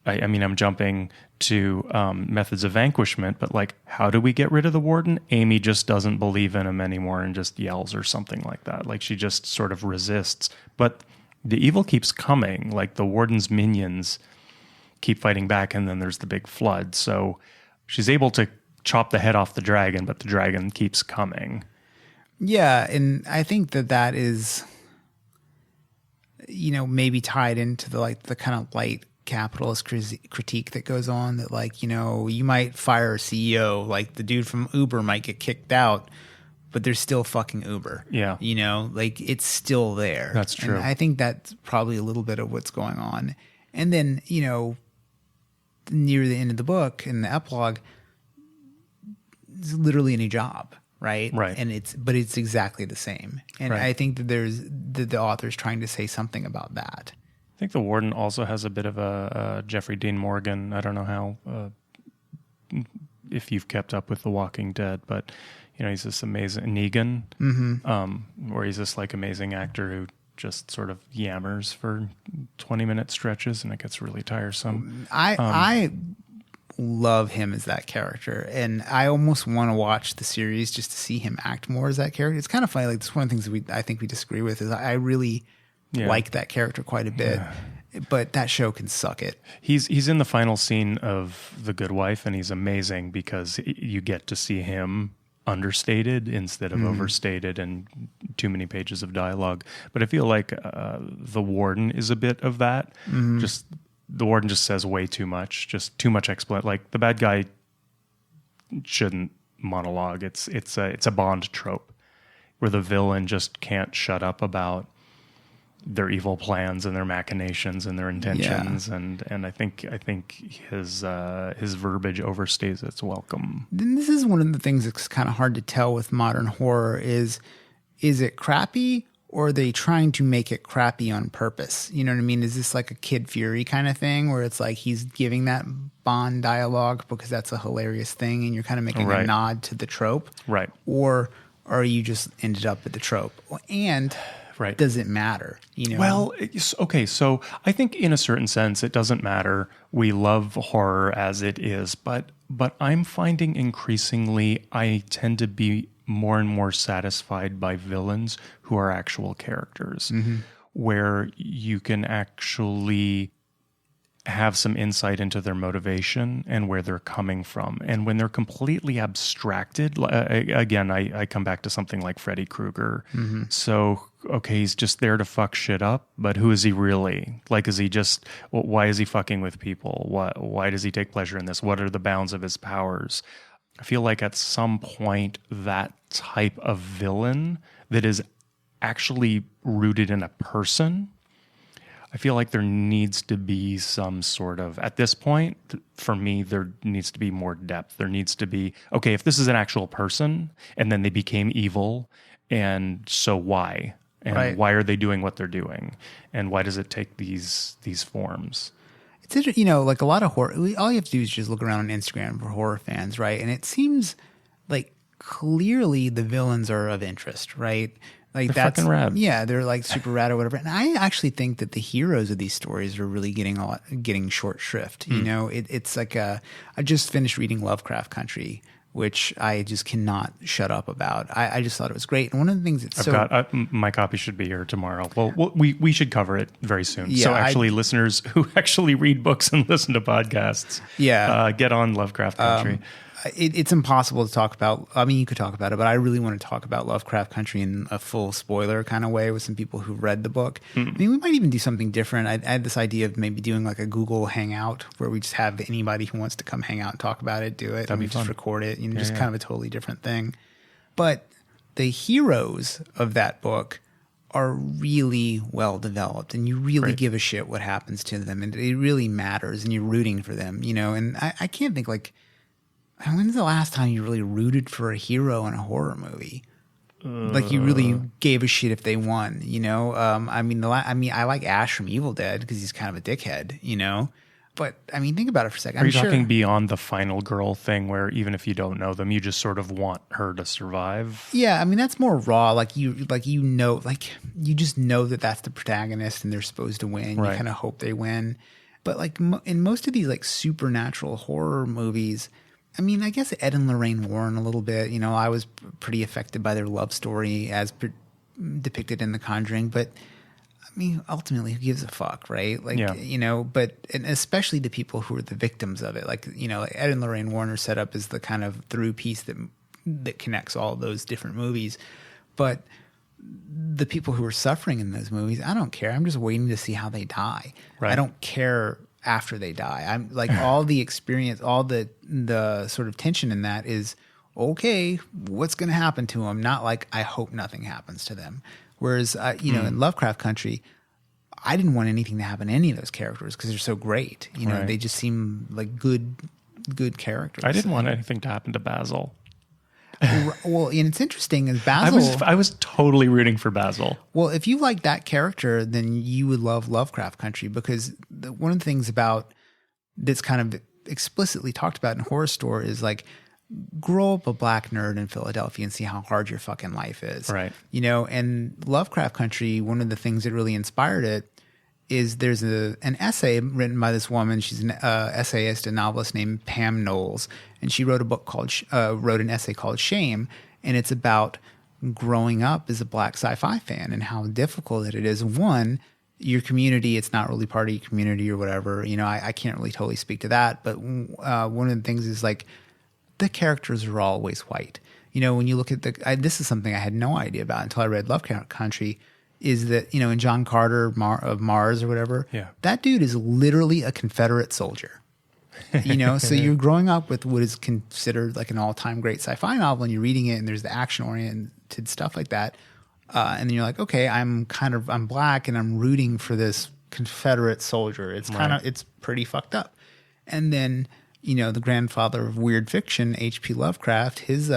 I mean, I'm jumping to methods of vanquishment, but like, how do we get rid of the warden? Amy just doesn't believe in him anymore and just yells or something like that. Like she just sort of resists. But the evil keeps coming. Like the warden's minions keep fighting back, and then there's the big flood. So she's able to chop the head off the dragon, but the dragon keeps coming. Yeah, and I think that is, maybe tied into the kind of light capitalist critique that goes on, that like, you might fire a CEO, like the dude from Uber might get kicked out, but there's still fucking Uber. Yeah. Like it's still there. That's true. And I think that's probably a little bit of what's going on. And then, near the end of the book in the epilogue, it's literally a new job. Right. And it's exactly the same. And I think that the author's trying to say something about that. I think the warden also has a bit of a Jeffrey Dean Morgan. I don't know how, if you've kept up with The Walking Dead, but he's this amazing Negan, where he's this like amazing actor who just sort of yammers for 20-minute stretches, and it gets really tiresome. I love him as that character, and I almost want to watch the series just to see him act more as that character. It's kind of funny. Like, that's one of the things that I think we disagree with, is I really like that character quite a bit, but that show can suck it. He's in the final scene of The Good Wife, and he's amazing because you get to see him understated instead of overstated and too many pages of dialogue. But I feel like the warden is a bit of that. Just the warden just says way too much, just too much explanation. Like the bad guy shouldn't monologue. It's a Bond trope where the villain just can't shut up about their evil plans and their machinations and their intentions, and I think his verbiage overstays its welcome. Then this is one of the things that's kind of hard to tell with modern horror is it crappy, or are they trying to make it crappy on purpose? You know what I mean? Is this like a Kid Fury kind of thing where it's like he's giving that Bond dialogue because that's a hilarious thing and you're kind of making a nod to the trope? Right. Or you just ended up at the trope? And Right. does it matter? Well, okay, so I think in a certain sense it doesn't matter. We love horror as it is, but I'm finding increasingly I tend to be more and more satisfied by villains who are actual characters, where you can actually have some insight into their motivation and where they're coming from. And when they're completely abstracted, again, I come back to something like Freddy Krueger. So, okay, he's just there to fuck shit up, but who is he really? Like, is he just, why is he fucking with people? Why does he take pleasure in this? What are the bounds of his powers? I feel like at some point that type of villain that is actually rooted in a person, I feel like there needs to be some sort of, at this point, for me, there needs to be more depth. There needs to be, okay, if this is an actual person and then they became evil, and so why? And why are they doing what they're doing? And why does it take these forms? It's interesting, like a lot of horror, all you have to do is just look around on Instagram for horror fans, right? And it seems like clearly the villains are of interest, right? Like they're fucking rad. Yeah, they're like super rad or whatever. And I actually think that the heroes of these stories are really getting short shrift. It's like I just finished reading Lovecraft Country, which I just cannot shut up about. I just thought it was great. And one of the things that's my copy should be here tomorrow. Well, we should cover it very soon. Yeah, so actually, listeners who actually read books and listen to podcasts, get on Lovecraft Country. It's impossible to talk about. I mean, you could talk about it, but I really want to talk about Lovecraft Country in a full spoiler kind of way with some people who read the book. I mean, we might even do something different. I had this idea of maybe doing like a Google Hangout where we just have anybody who wants to come hang out and talk about it, do it. That'd be fun. Just record it. Just kind of a totally different thing. But the heroes of that book are really well developed, and you really give a shit what happens to them, and it really matters, and you're rooting for them, And I can't think like, when's the last time you really rooted for a hero in a horror movie? Like you really gave a shit if they won, I like Ash from Evil Dead because he's kind of a dickhead, But I mean, think about it for a second. Are you talking beyond the final girl thing, where even if you don't know them, you just sort of want her to survive? Yeah, I mean that's more raw. You just know that that's the protagonist and they're supposed to win. Right. You kind of hope they win. But like in most of these like supernatural horror movies, I mean, I guess Ed and Lorraine Warren a little bit. I was pretty affected by their love story as depicted in The Conjuring. But I mean, ultimately, who gives a fuck, right? But and especially the people who are the victims of it. Like Ed and Lorraine Warren are set up as the kind of through piece that connects all of those different movies. But the people who are suffering in those movies, I don't care. I'm just waiting to see how they die. Right. I don't care after they die. I'm like all the experience, all the sort of tension in that is okay. What's going to happen to them? Not like I hope nothing happens to them. Whereas in Lovecraft Country, I didn't want anything to happen to any of those characters because they're so great. They just seem like good characters. I didn't want anything to happen to Basil. Well, and it's interesting is Basil. I was totally rooting for Basil. Well, if you like that character, then you would love Lovecraft Country because one of the things about that's kind of explicitly talked about in Horrorstör is like grow up a black nerd in Philadelphia and see how hard your fucking life is. Right. And Lovecraft Country, one of the things that really inspired it is there's an essay written by this woman. She's an essayist, a novelist named Pam Knowles, and she wrote wrote an essay called Shame, and it's about growing up as a black sci-fi fan and how difficult it is. One, your community, it's not really part of your community or whatever. I can't really totally speak to that, but one of the things is like the characters are always white. When you look at this is something I had no idea about until I read Lovecraft Country. Is that, in John Carter of Mars or whatever, that dude is literally a Confederate soldier. So you're growing up with what is considered like an all-time great sci-fi novel and you're reading it and there's the action-oriented stuff like that. And then you're like, okay, I'm black and I'm rooting for this Confederate soldier. It's it's pretty fucked up. And then, the grandfather of weird fiction, H.P. Lovecraft, his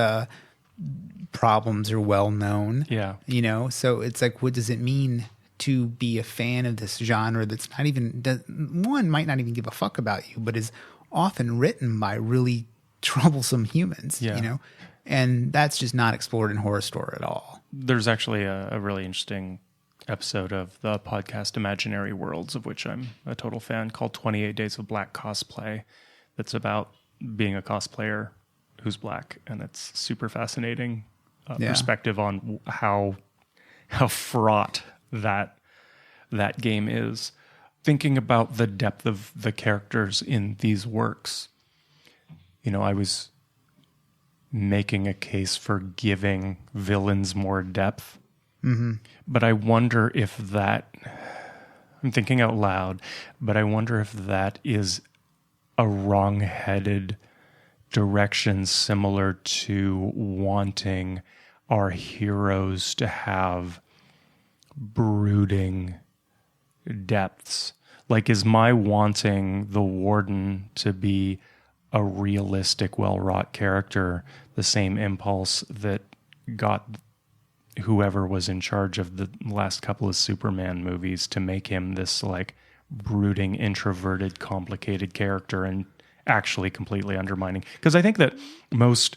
problems are well known. Yeah. So it's like, what does it mean to be a fan of this genre that's not even, one might not even give a fuck about you, but is often written by really troublesome humans, And that's just not explored in Horrorstör at all. There's actually a really interesting episode of the podcast Imaginary Worlds, of which I'm a total fan, called 28 Days of Black Cosplay. That's about being a cosplayer who's black, and it's super fascinating perspective on how fraught that game is. Thinking about the depth of the characters in these works, I was making a case for giving villains more depth. Mm-hmm. But I wonder if that, I'm thinking out loud, but I wonder if that is a wrong-headed direction similar to wanting our heroes to have brooding depths. Like, is my wanting the Warden to be a realistic, well-wrought character the same impulse that got whoever was in charge of the last couple of Superman movies to make him this like brooding, introverted, complicated character and actually completely undermining? Because I think that most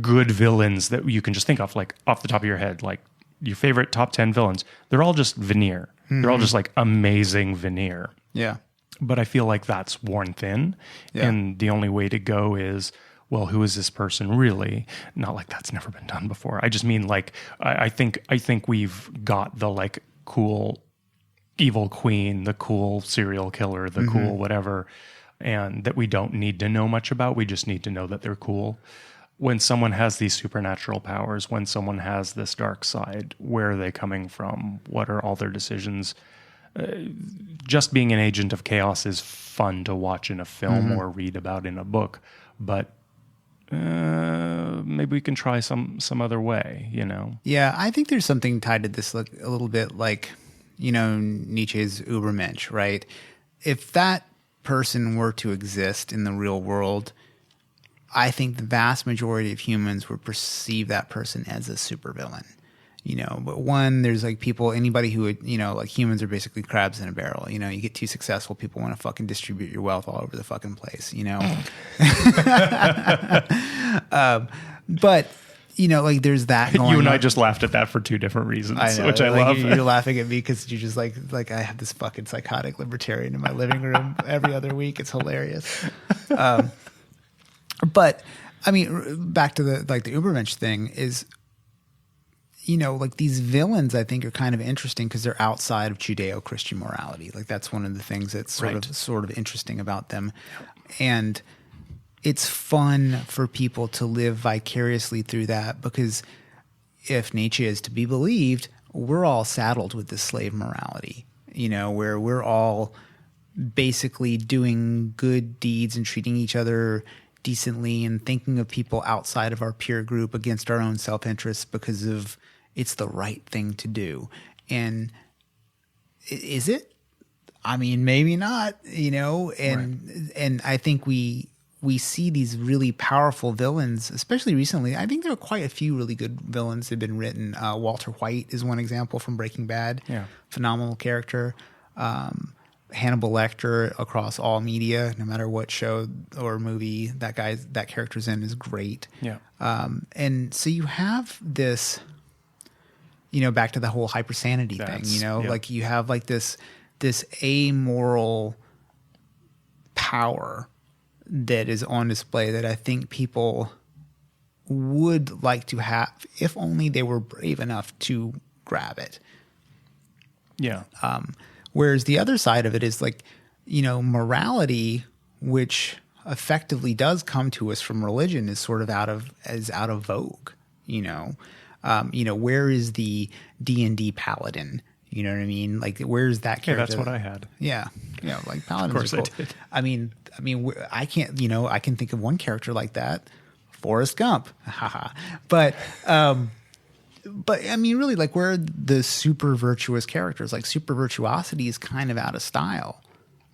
good villains that you can just think of, like off the top of your head, like your favorite top 10 villains, they're all just veneer. Mm-hmm. They're all just like amazing veneer. Yeah. But I feel like that's worn thin. Yeah. And the only way to go is, well, who is this person really? Not like that's never been done before. I just mean like, I think we've got the like cool evil queen, the cool serial killer, the mm-hmm. cool whatever, and that we don't need to know much about. We just need to know that they're cool. When someone has these supernatural powers, when someone has this dark side, where are they coming from? What are all their decisions? Just being an agent of chaos is fun to watch in a film mm-hmm. or read about in a book, but maybe we can try some other way, Yeah, I think there's something tied to this, like a little bit like, Nietzsche's Übermensch, right? If that person were to exist in the real world, I think the vast majority of humans would perceive that person as a supervillain. But one, there's like anybody who would, like humans are basically crabs in a barrel. You get too successful, people want to fucking distribute your wealth all over the fucking place, But, like there's that going You and on. I just laughed at that for two different reasons, I know, which I love. You're laughing at me because you're just like I have this fucking psychotic libertarian in my living room every other week. It's hilarious. But, I mean, back to the Übermensch thing is, like these villains, I think, are kind of interesting because they're outside of Judeo-Christian morality. Like that's one of the things that's sort of interesting about them. And it's fun for people to live vicariously through that because if Nietzsche is to be believed, we're all saddled with this slave morality, where we're all basically doing good deeds and treating each other decently and thinking of people outside of our peer group against our own self-interest because of it's the right thing to do. And is it? I mean, maybe not, and I think we see these really powerful villains, especially recently. I think there are quite a few really good villains that have been written. Walter White is one example from Breaking Bad. Yeah. Phenomenal character. Hannibal Lecter across all media, no matter what show or movie that character's in, is great. Yeah. And so you have this, back to the whole hypersanity thing, like you have like this amoral power that is on display that I think people would like to have if only they were brave enough to grab it. Yeah. Whereas the other side of it is like, morality, which effectively does come to us from religion, is sort of out of vogue. Where is the D&D paladin? You know what I mean? Like, where's that character? Yeah, that's what I had. Yeah, like paladins. Of course, I did. I mean, I can't. I can think of one character like that, Forrest Gump. But I mean, really, like, where are the super virtuous characters? Like, super virtuosity is kind of out of style.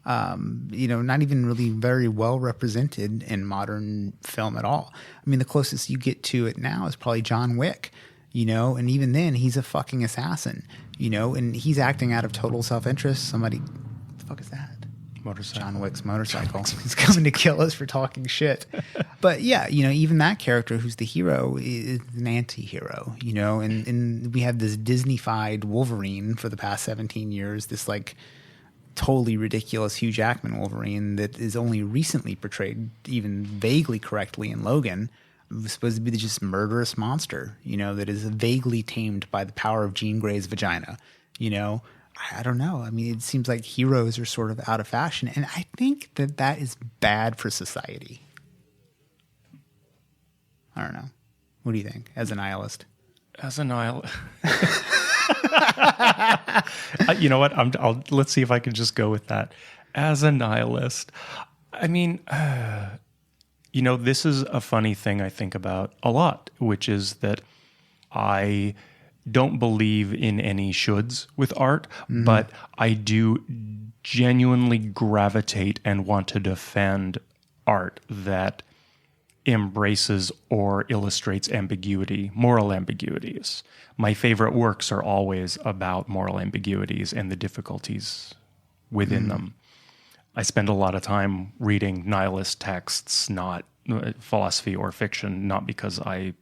Not even really very well represented in modern film at all. I mean, the closest you get to it now is probably John Wick, and even then he's a fucking assassin, and he's acting out of total self-interest. Somebody, what the fuck is that? motorcycle. John Wick's motorcycle. He's coming to kill us for talking shit. But yeah, even that character who's the hero is an anti-hero, and we have this Disney-fied Wolverine for the past 17 years, this like totally ridiculous Hugh Jackman Wolverine that is only recently portrayed even vaguely correctly in Logan. It was supposed to be just murderous monster, that is vaguely tamed by the power of Jean Grey's vagina, I don't know. I mean, it seems like heroes are sort of out of fashion, and I think that is bad for society. I don't know. What do you think, as a nihilist? As a nihilist, you know what? Let's see if I can just go with that. As a nihilist, I mean, this is a funny thing I think about a lot, which is that I don't believe in any shoulds with art, but I do genuinely gravitate and want to defend art that embraces or illustrates ambiguity, moral ambiguities. My favorite works are always about moral ambiguities and the difficulties within them. I spend a lot of time reading nihilist texts, not philosophy or fiction, not because I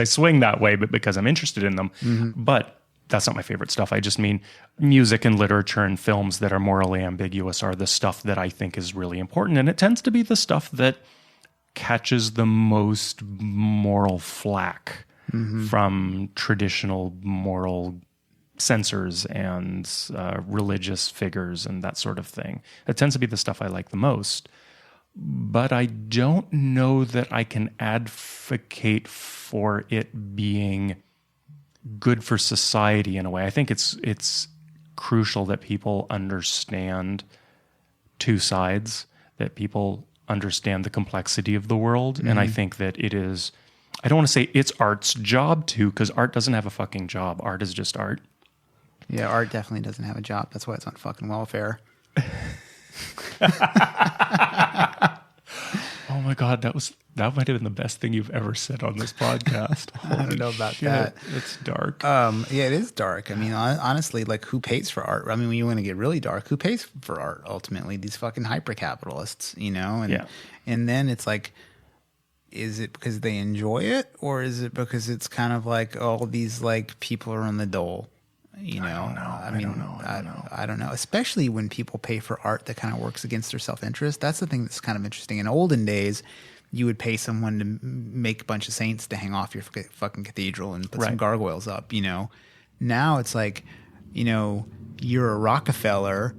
swing that way, but because I'm interested in them. But that's not my favorite stuff. I just mean music and literature and films that are morally ambiguous are the stuff that I think is really important. And it tends to be the stuff that catches the most moral flack from traditional moral censors and religious figures and that sort of thing. It tends to be the stuff I like the most. But I don't know that I can advocate for it being good for society in a way. I think it's crucial that people understand two sides, that people understand the complexity of the world. And I think that it is, I don't want to say it's art's job to, because art doesn't have a fucking job. Art is just art. Yeah, art definitely doesn't have a job. That's why it's on fucking welfare. Oh my God, that might have been the best thing you've ever said on this podcast. I don't know about that. It's dark. Yeah, it is dark. I mean, honestly, like, who pays for art? I mean, when you want to get really dark, who pays for art ultimately? These fucking hyper-capitalists, And then it's like, is it because they enjoy it, or is it because it's kind of like all these like people are on the dole? I don't know. I don't know. Especially when people pay for art that kind of works against their self-interest. That's the thing that's kind of interesting. In olden days, you would pay someone to make a bunch of saints to hang off your fucking cathedral and put some gargoyles up, Now it's like, you're a Rockefeller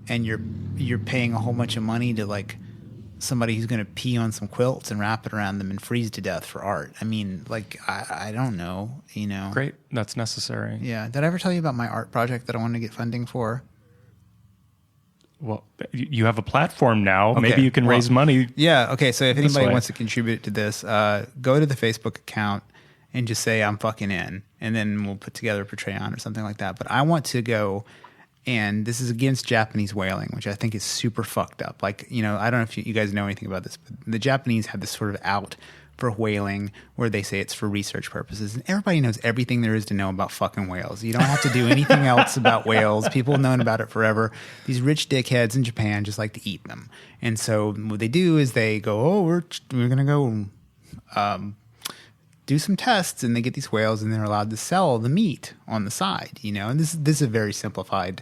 and you're paying a whole bunch of money to like somebody who's going to pee on some quilts and wrap it around them and freeze to death for art. I mean, like, I don't know, Great. That's necessary. Yeah. Did I ever tell you about my art project that I wanted to get funding for? Well, you have a platform now. Okay. Maybe you can raise money. Yeah. Okay. So if anybody wants to contribute to this, go to the Facebook account and just say I'm fucking in, and then we'll put together a Patreon or something like that. But I want to go, and this is against Japanese whaling, which I think is super fucked up. Like, I don't know if you guys know anything about this, but the Japanese have this sort of out for whaling where they say it's for research purposes. And everybody knows everything there is to know about fucking whales. You don't have to do anything else about whales. People have known about it forever. These rich dickheads in Japan just like to eat them. And so what they do is they go, we're going to go do some tests, and they get these whales, and they're allowed to sell the meat on the side, And this is a very simplified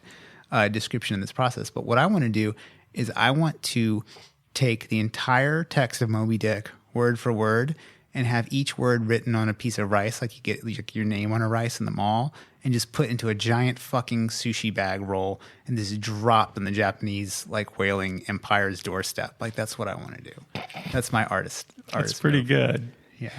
description of this process. But what I want to do is I want to take the entire text of Moby Dick, word for word, and have each word written on a piece of rice, like you get like your name on a rice in the mall, and just put into a giant fucking sushi bag roll and just drop in the Japanese like whaling empire's doorstep. Like, that's what I want to do. That's my artist. That's pretty good. Yeah.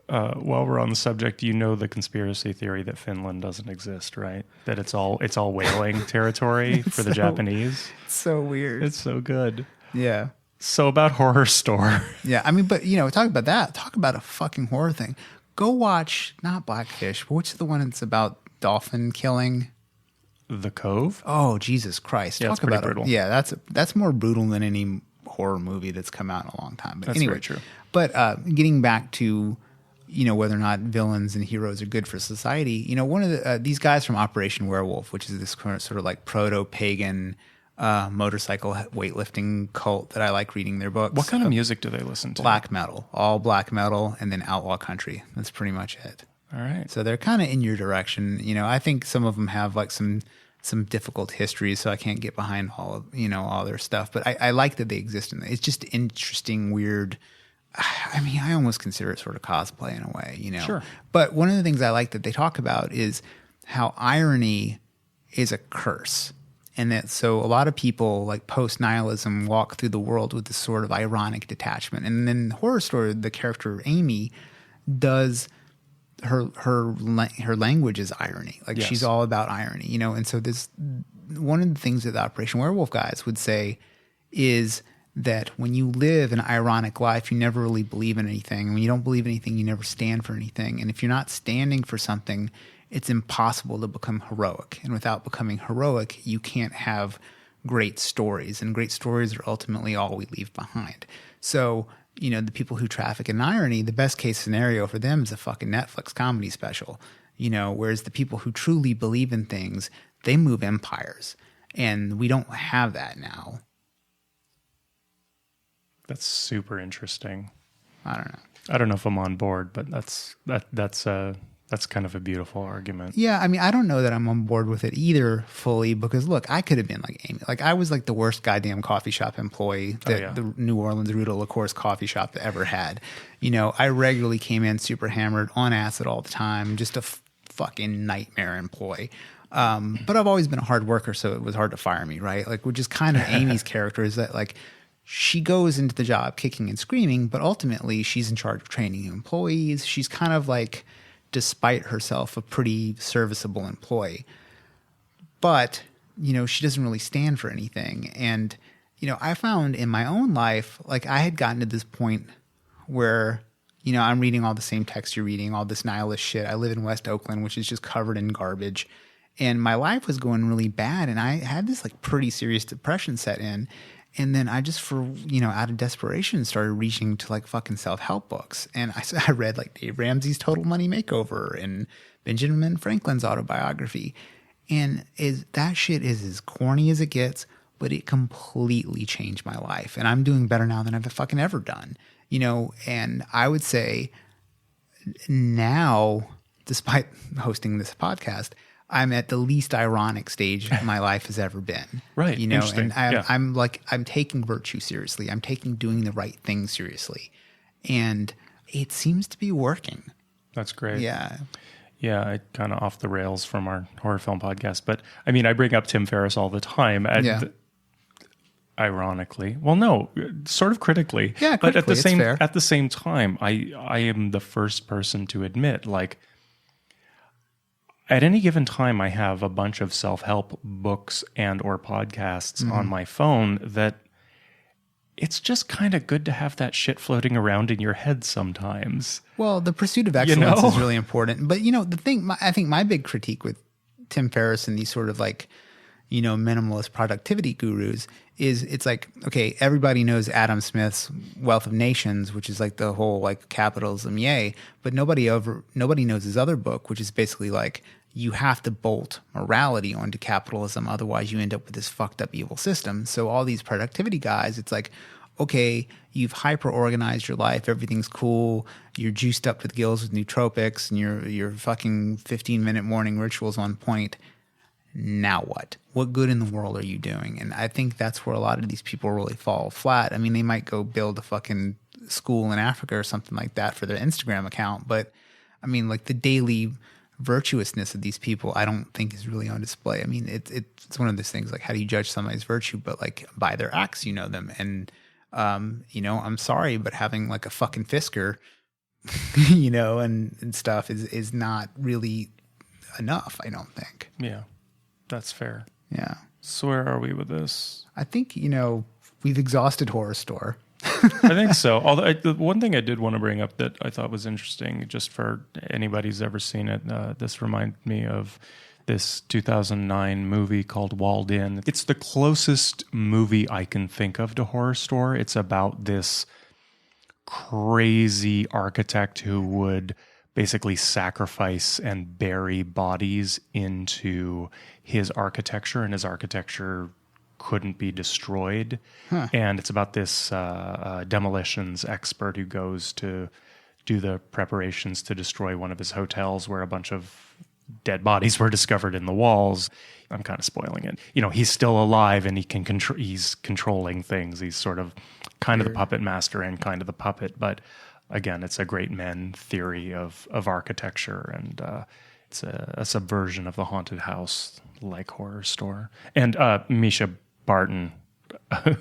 While we're on the subject, the conspiracy theory that Finland doesn't exist, right? That it's all whaling territory for the Japanese. It's so weird. It's so good. Yeah. So about Horrorstör. Yeah, I mean, but talk about that. Talk about a fucking horror thing. Go watch not Blackfish, but which is the one that's about dolphin killing? The Cove. Oh, Jesus Christ! Yeah, talk it's pretty about brutal. Yeah, that's more brutal than any horror movie that's come out in a long time. But that's anyway, very true. But getting back to whether or not villains and heroes are good for society. One of these guys from Operation Werewolf, which is this sort of like proto-pagan motorcycle weightlifting cult that I like reading their books. What kind of music do they listen to? Black metal, all black metal, and then outlaw country. That's pretty much it. All right. So they're kind of in your direction. I think some of them have like some difficult histories, so I can't get behind all of all their stuff. But I like that they exist in it. It's just interesting, weird. I mean, I almost consider it sort of cosplay in a way, Sure. But one of the things I like that they talk about is how irony is a curse. And that so a lot of people like post-nihilism walk through the world with this sort of ironic detachment. And then Horrorstör, the character Amy, does her language is irony. Like she's all about irony, And so this one of the things that the Operation Werewolf guys would say is that when you live an ironic life, you never really believe in anything. And when you don't believe in anything, you never stand for anything. And if you're not standing for something, it's impossible to become heroic. And without becoming heroic, you can't have great stories. And great stories are ultimately all we leave behind. So, the people who traffic in irony, the best case scenario for them is a fucking Netflix comedy special. Whereas the people who truly believe in things, they move empires. And we don't have that now. That's super interesting. I don't know. I don't know if I'm on board, but that's kind of a beautiful argument. Yeah, I mean, I don't know that I'm on board with it either fully because look, I could have been like Amy. Like I was like the worst goddamn coffee shop employee that the New Orleans Rue de la Course coffee shop ever had. I regularly came in super hammered on acid all the time, just a fucking nightmare employee. But I've always been a hard worker, so it was hard to fire me, right? Like, which is kind of Amy's character is that like she goes into the job kicking and screaming, but ultimately she's in charge of training employees. She's kind of like, despite herself, a pretty serviceable employee. But, she doesn't really stand for anything. And, I found in my own life, like I had gotten to this point where, I'm reading all the same text you're reading, all this nihilist shit. I live in West Oakland, which is just covered in garbage. And my life was going really bad. And I had this like pretty serious depression set in. And then I just, out of desperation, started reaching to like fucking self-help books. And I read like Dave Ramsey's Total Money Makeover and Benjamin Franklin's autobiography. And that shit is as corny as it gets, but it completely changed my life. And I'm doing better now than I've fucking ever done. And I would say now, despite hosting this podcast, I'm at the least ironic stage my life has ever been. Right. And I'm taking virtue seriously. I'm taking doing the right thing seriously. And it seems to be working. That's great. Yeah. Yeah, I kind of off the rails from our horror film podcast. But I mean, I bring up Tim Ferriss all the time. Ironically. Well, no, sort of critically. Yeah, but at fair. At the same time, I am the first person to admit, like, at any given time, I have a bunch of self-help books and or podcasts on my phone that it's just kind of good to have that shit floating around in your head sometimes. Well, the pursuit of excellence is really important. But, the thing, I think my big critique with Tim Ferriss and these sort of like, minimalist productivity gurus is it's like, okay, everybody knows Adam Smith's Wealth of Nations, which is like the whole like capitalism, yay. But nobody knows his other book, which is basically like, you have to bolt morality onto capitalism. Otherwise you end up with this fucked up evil system. So all these productivity guys, it's like, okay, you've hyper-organized your life. Everything's cool. You're juiced up to the gills with nootropics and your fucking 15-minute morning rituals on point. Now what? What good in the world are you doing? And I think that's where a lot of these people really fall flat. I mean, they might go build a fucking school in Africa or something like that for their Instagram account. But I mean, like the daily virtuousness of these people, I don't think is really on display. I mean, it's one of those things like, how do you judge somebody's virtue? But like by their acts, you know them. And, I'm sorry, but having like a fucking Fisker, and stuff is not really enough, I don't think. Yeah, that's fair. Yeah. So where are we with this? I think, we've exhausted Horrorstör. I think so. Although the one thing I did want to bring up that I thought was interesting, just for anybody who's ever seen it, this reminded me of this 2009 movie called Walled In. It's the closest movie I can think of to Horrorstör. It's about this crazy architect who would basically sacrifice and bury bodies into his architecture, and his architecture couldn't be destroyed. And it's about this demolitions expert who goes to do the preparations to destroy one of his hotels where a bunch of dead bodies were discovered in the walls. I'm kind of spoiling it. He's still alive and he can he's controlling things. He's sort of kind of the puppet master and kind of the puppet. But again, it's a great men theory of architecture, and it's a subversion of the haunted house, like Horrorstör. And Misha Barton,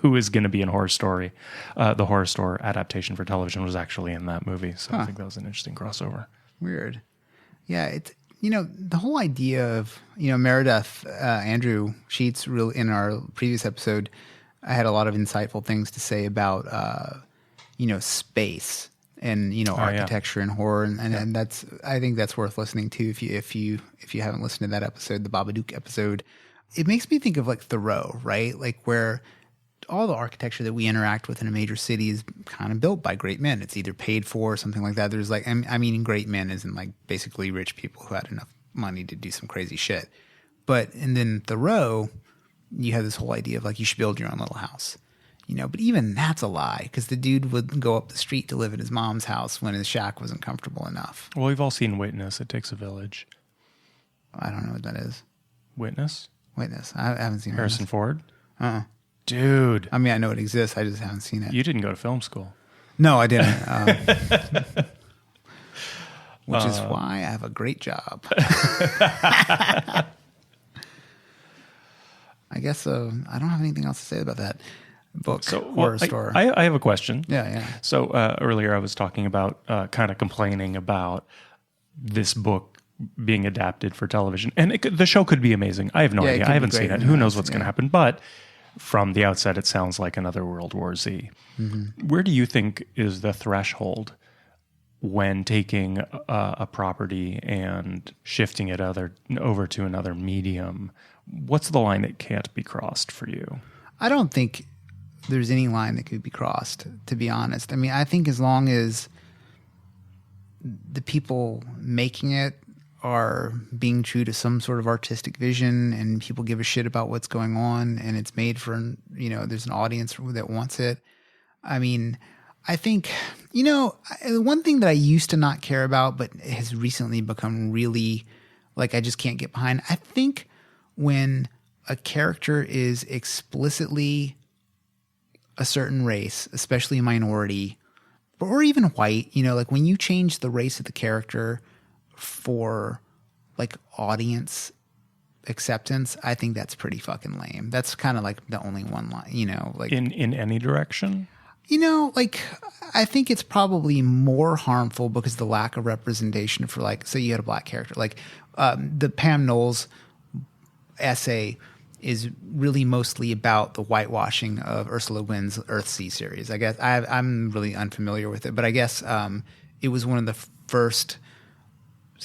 who is going to be in Horrorstör, the Horrorstör adaptation for television, was actually in that movie. So I think that was an interesting crossover. Weird. Yeah, it's the whole idea of Meredith, Andrew Sheets, really in our previous episode, I had a lot of insightful things to say about space and architecture and horror, and that's, I think that's worth listening to if you haven't listened to that episode, the Babadook episode. It makes me think of like Thoreau, right? Like where all the architecture that we interact with in a major city is kind of built by great men. It's either paid for or something like that. There's like, I mean, great men isn't like basically rich people who had enough money to do some crazy shit. And then Thoreau, you have this whole idea of like, you should build your own little house, but even that's a lie, because the dude would go up the street to live in his mom's house when his shack wasn't comfortable enough. Well, we've all seen Witness. It Takes a Village. I don't know what that is. Witness? I haven't seen Harrison Ford? Uh-uh. Dude. I mean, I know it exists. I just haven't seen it. You didn't go to film school. No, I didn't. Which is why I have a great job. I guess I don't have anything else to say about that book, Horrorstör. I have a question. Yeah. So earlier I was talking about kind of complaining about this book being adapted for television. And the show could be amazing. I have no idea. I haven't seen it. Who knows what's going to happen? But from the outset, it sounds like another World War Z. Mm-hmm. Where do you think is the threshold when taking a property and shifting it over to another medium? What's the line that can't be crossed for you? I don't think there's any line that could be crossed, to be honest. I mean, I think as long as the people making it are being true to some sort of artistic vision and people give a shit about what's going on and it's made for, there's an audience that wants it. I mean, I think, one thing that I used to not care about, but has recently become really, like, I just can't get behind. I think when a character is explicitly a certain race, especially a minority, or even white, like when you change the race of the character for like audience acceptance, I think that's pretty fucking lame. That's kind of like the only one line, like in any direction. Like I think it's probably more harmful because of the lack of representation for, like, say you had a black character, like the Pam Knowles essay is really mostly about the whitewashing of Ursula Le Guin's Earthsea series. I guess I'm really unfamiliar with it, but I guess it was one of the first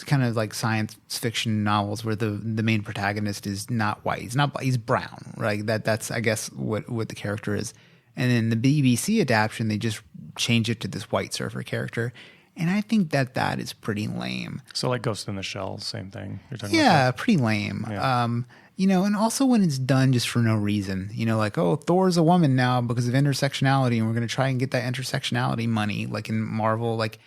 kind of like science fiction novels where the main protagonist is not white. He's not black, he's brown, right? That's I guess what the character is. And then the BBC adaptation, they just change it to this white surfer character. And I think that is pretty lame. So like Ghost in the Shell, same thing. You're talking about that? Pretty lame. Yeah. And also when it's done just for no reason, like, oh, Thor's a woman now because of intersectionality, and we're going to try and get that intersectionality money, like in Marvel. Like,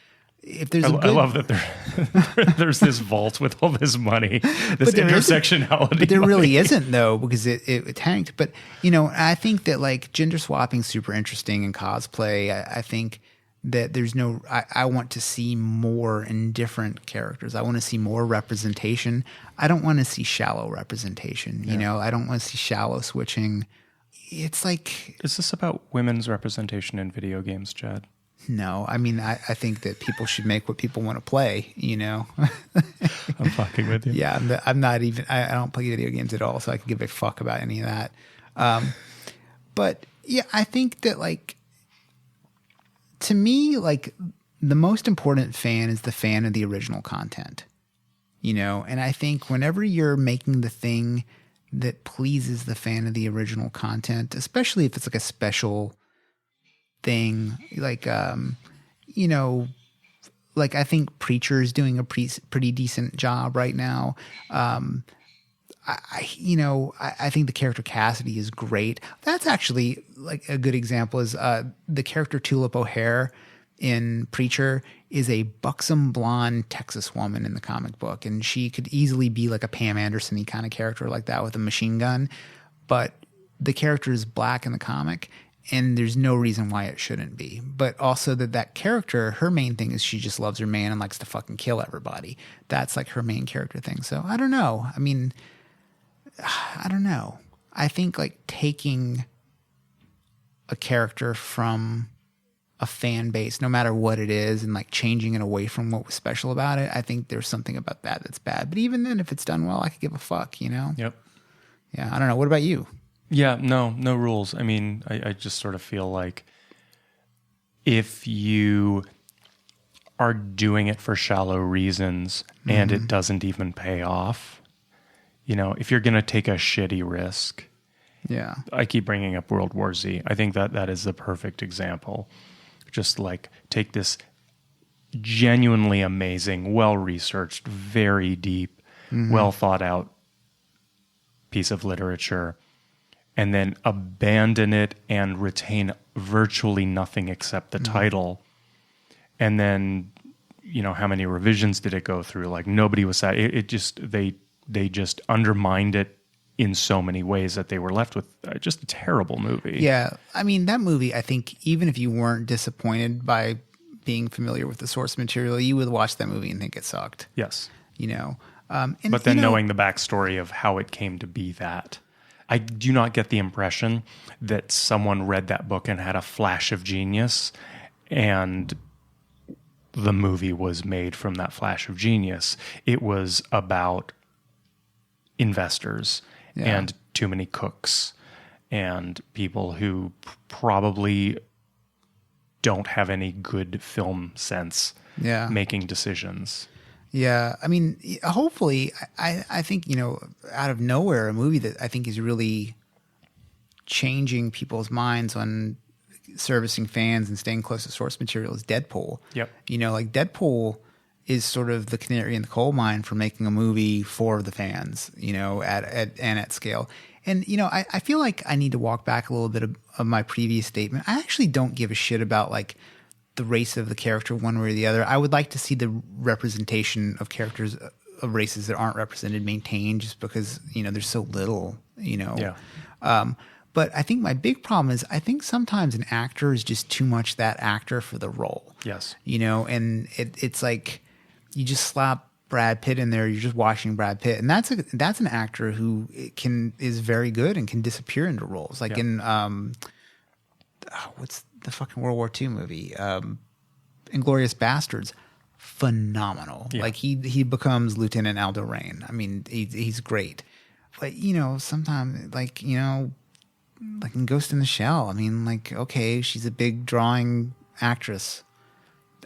if there's I love that there's this vault with all this money, this intersectionality. But there really isn't, though, because it tanked. But, I think that like gender swapping is super interesting in cosplay. I think that there's I want to see more in different characters. I want to see more representation. I don't want to see shallow representation. I don't want to see shallow switching. It's like, is this about women's representation in video games, Chad? No, I mean, I think that people should make what people want to play, I'm fucking with you. Yeah, I'm not even, I don't play video games at all, so I can give a fuck about any of that. But yeah, I think that, like, to me, like, the most important fan is the fan of the original content, and I think whenever you're making the thing that pleases the fan of the original content, especially if it's like a special thing, like like I think Preacher is doing a pretty decent job right now. I think the character Cassidy is great. That's actually like a good example is the character Tulip O'Hare in Preacher is a buxom blonde Texas woman in the comic book. And she could easily be like a Pam Anderson-y kind of character like that with a machine gun. But the character is black in the comic, and there's no reason why it shouldn't be. But also that character, her main thing is she just loves her man and likes to fucking kill everybody. That's like her main character thing. So I don't know. I mean, I don't know. I think like taking a character from a fan base, no matter what it is, and like changing it away from what was special about it, I think there's something about that that's bad. But even then, if it's done well, I could give a fuck, you know? Yep. Yeah, I don't know. What about you? Yeah, no rules. I mean, I just sort of feel like if you are doing it for shallow reasons and it doesn't even pay off, you know, if you're going to take a shitty risk, Yeah. I keep bringing up World War Z. I think that is the perfect example. Just like take this genuinely amazing, well-researched, very deep, well thought out piece of literature and then abandon it and retain virtually nothing except the title. And then, you know, how many revisions did it go through? Like nobody was that. It just, they just undermined it in so many ways that they were left with just a terrible movie. Yeah. I mean, that movie, I think even if you weren't disappointed by being familiar with the source material, you would watch that movie and think it sucked. Yes. You know? But then knowing the backstory of how it came to be that, I do not get the impression that someone read that book and had a flash of genius and the movie was made from that flash of genius. It was about investors and too many cooks and people who probably don't have any good film sense making decisions. Yeah. I mean, hopefully, I think, you know, out of nowhere, a movie that I think is really changing people's minds on servicing fans and staying close to source material is Deadpool. Yep. You know, like Deadpool is sort of the canary in the coal mine for making a movie for the fans, you know, at scale. And, you know, I feel like I need to walk back a little bit of my previous statement. I actually don't give a shit about like the race of the character one way or the other. I would like to see the representation of characters of races that aren't represented maintained just because, you know, there's so little, you know. Yeah. But I think my big problem is I think sometimes an actor is just too much that actor for the role. Yes. You know, and it's like you just slap Brad Pitt in there, you're just watching Brad Pitt. And that's an actor who is very good and can disappear into roles. Like in what's the fucking World War II movie? Inglourious Bastards. Phenomenal. Yeah. Like he becomes Lieutenant Aldo Rain. I mean, he's great. But, you know, sometimes, like, you know, like in Ghost in the Shell, I mean, like, okay, she's a big drawing actress.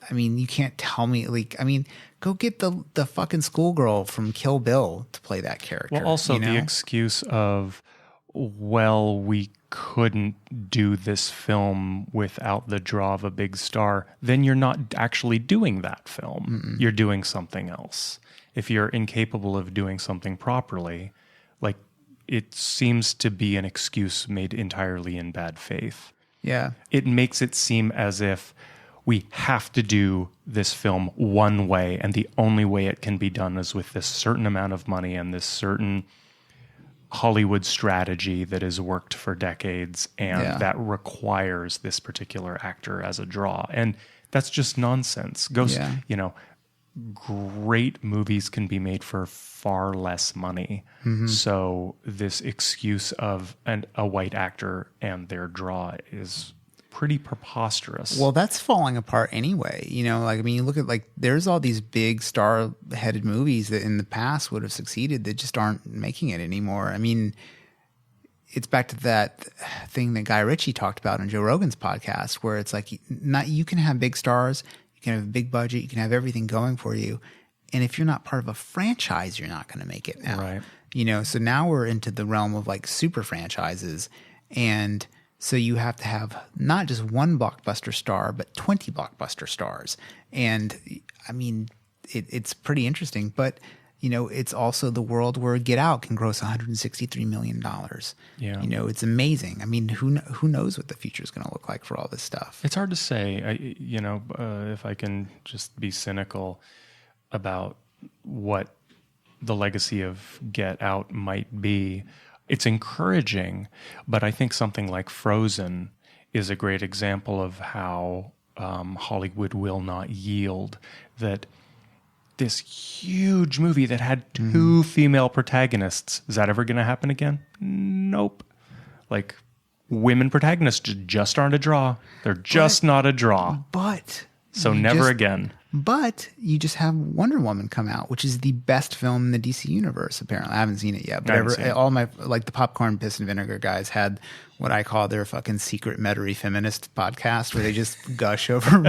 I mean, you can't tell me, like, I mean, go get the fucking schoolgirl from Kill Bill to play that character. Well, also the excuse of, well, we couldn't do this film without the draw of a big star, then you're not actually doing that film. Mm-mm. You're doing something else. If you're incapable of doing something properly, like, it seems to be an excuse made entirely in bad faith. Yeah. It makes it seem as if we have to do this film one way, and the only way it can be done is with this certain amount of money and this certain Hollywood strategy that has worked for decades and that requires this particular actor as a draw. And that's just nonsense. You know, great movies can be made for far less money. Mm-hmm. So this excuse of a white actor and their draw is pretty preposterous. Well, that's falling apart anyway. You know, like, I mean, you look at, like, there's all these big star-headed movies that in the past would have succeeded that just aren't making it anymore. I mean, it's back to that thing that Guy Ritchie talked about on Joe Rogan's podcast, where it's like, you can have big stars, you can have a big budget, you can have everything going for you. And if you're not part of a franchise, you're not going to make it now. Right. You know, so now we're into the realm of like super franchises. And so you have to have not just one blockbuster star, but 20 blockbuster stars. And I mean, it's pretty interesting. But, it's also the world where Get Out can gross $163 million. Yeah. It's amazing. I mean, who knows what the future is going to look like for all this stuff? It's hard to say. If I can just be cynical about what the legacy of Get Out might be. It's encouraging, but I think something like Frozen is a great example of how Hollywood will not yield. That this huge movie that had two female protagonists, is that ever going to happen again? Nope. Like, women protagonists just aren't a draw. They're just not a draw. But so never again. But you just have Wonder Woman come out, which is the best film in the DC universe, apparently. I haven't seen it yet. But all my, like, the Popcorn, Piss, and Vinegar guys had what I call their fucking secret Metairie feminist podcast, where they just gush over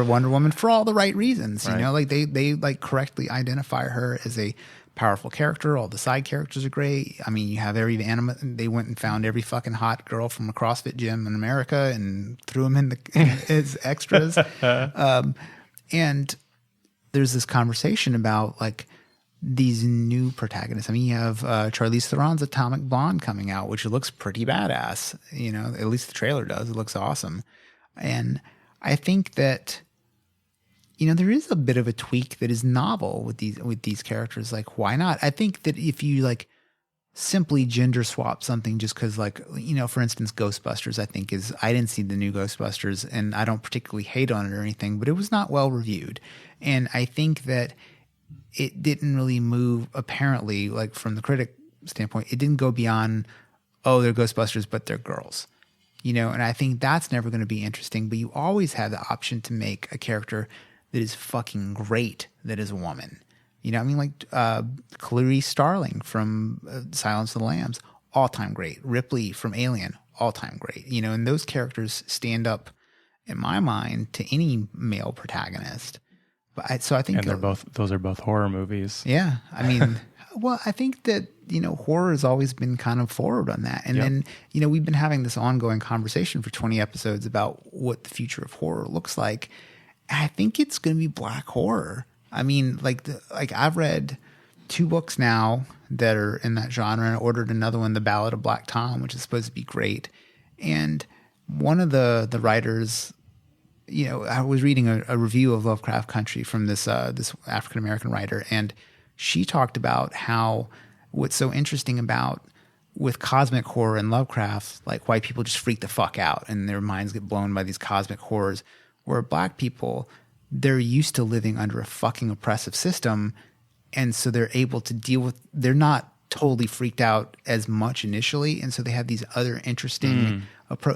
Wonder Woman for all the right reasons. Right. Like they like correctly identify her as a powerful character. All the side characters are great. I mean, you have every they went and found every fucking hot girl from a CrossFit gym in America and threw them in as extras. And there's this conversation about like these new protagonists. I mean, you have Charlize Theron's Atomic Blonde coming out, which looks pretty badass. At least the trailer does. It looks awesome. And I think that there is a bit of a tweak that is novel with these characters. Like, why not? I think that if you like simply gender swap something just because, like, for instance, Ghostbusters, I didn't see the new Ghostbusters and I don't particularly hate on it or anything, but it was not well reviewed. And I think that it didn't really move, apparently, like from the critic standpoint, it didn't go beyond, oh, they're Ghostbusters, but they're girls. And I think that's never going to be interesting, but you always have the option to make a character that is fucking great that is a woman. Like Clarice Starling from Silence of the Lambs, all-time great. Ripley from Alien, all-time great. And those characters stand up, in my mind, to any male protagonist. But I think, and those are both horror movies. Yeah, I mean, well, I think that horror has always been kind of forward on that, and then we've been having this ongoing conversation for 20 episodes about what the future of horror looks like. I think it's going to be black horror. I mean, like I've read 2 books now that are in that genre, and I ordered another one, The Ballad of Black Tom, which is supposed to be great. And one of the writers, I was reading a review of Lovecraft Country from this African American writer, and she talked about how what's so interesting about with cosmic horror and Lovecraft, like white people just freak the fuck out and their minds get blown by these cosmic horrors, where black people, they're used to living under a fucking oppressive system, and so they're able to deal with, they're not totally freaked out as much initially, and so they have these other interesting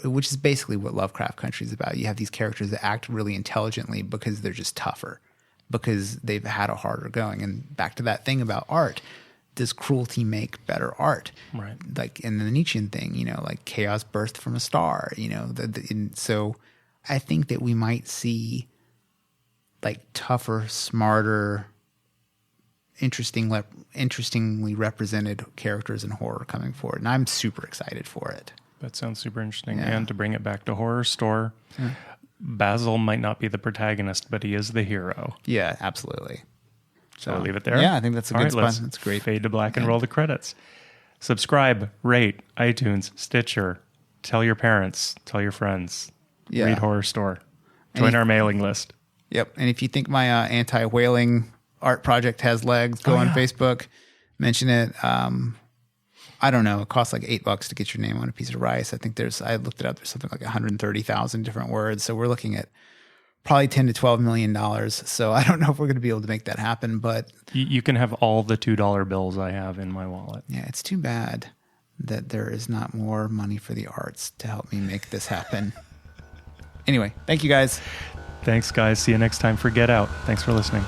which is basically what Lovecraft Country is about. You have these characters that act really intelligently because they're just tougher, because they've had a harder going. And back to that thing about art, does cruelty make better art? Right. Like in the Nietzschean thing, like chaos birthed from a star, so I think that we might see like tougher, smarter, interestingly represented characters in horror coming forward. And I'm super excited for it. That sounds super interesting. Yeah. And to bring it back to Horrorstör, Basil might not be the protagonist, but he is the hero. Yeah, absolutely. So we'll leave it there? Yeah, I think that's a good spot. That's great. Fade to black and roll the credits. Subscribe, rate, iTunes, Stitcher. Tell your parents. Tell your friends. Yeah. Read Horrorstör. Join our mailing list. Yep. And if you think my anti-whaling art project has legs, go on Facebook, mention it. I don't know. It costs like $8 to get your name on a piece of rice. I looked it up. There's something like 130,000 different words. So we're looking at probably $10 to $12 million. So I don't know if we're going to be able to make that happen, but you can have all the $2 bills I have in my wallet. Yeah. It's too bad that there is not more money for the arts to help me make this happen. Anyway, thank you guys. Thanks, guys. See you next time for Get Out. Thanks for listening.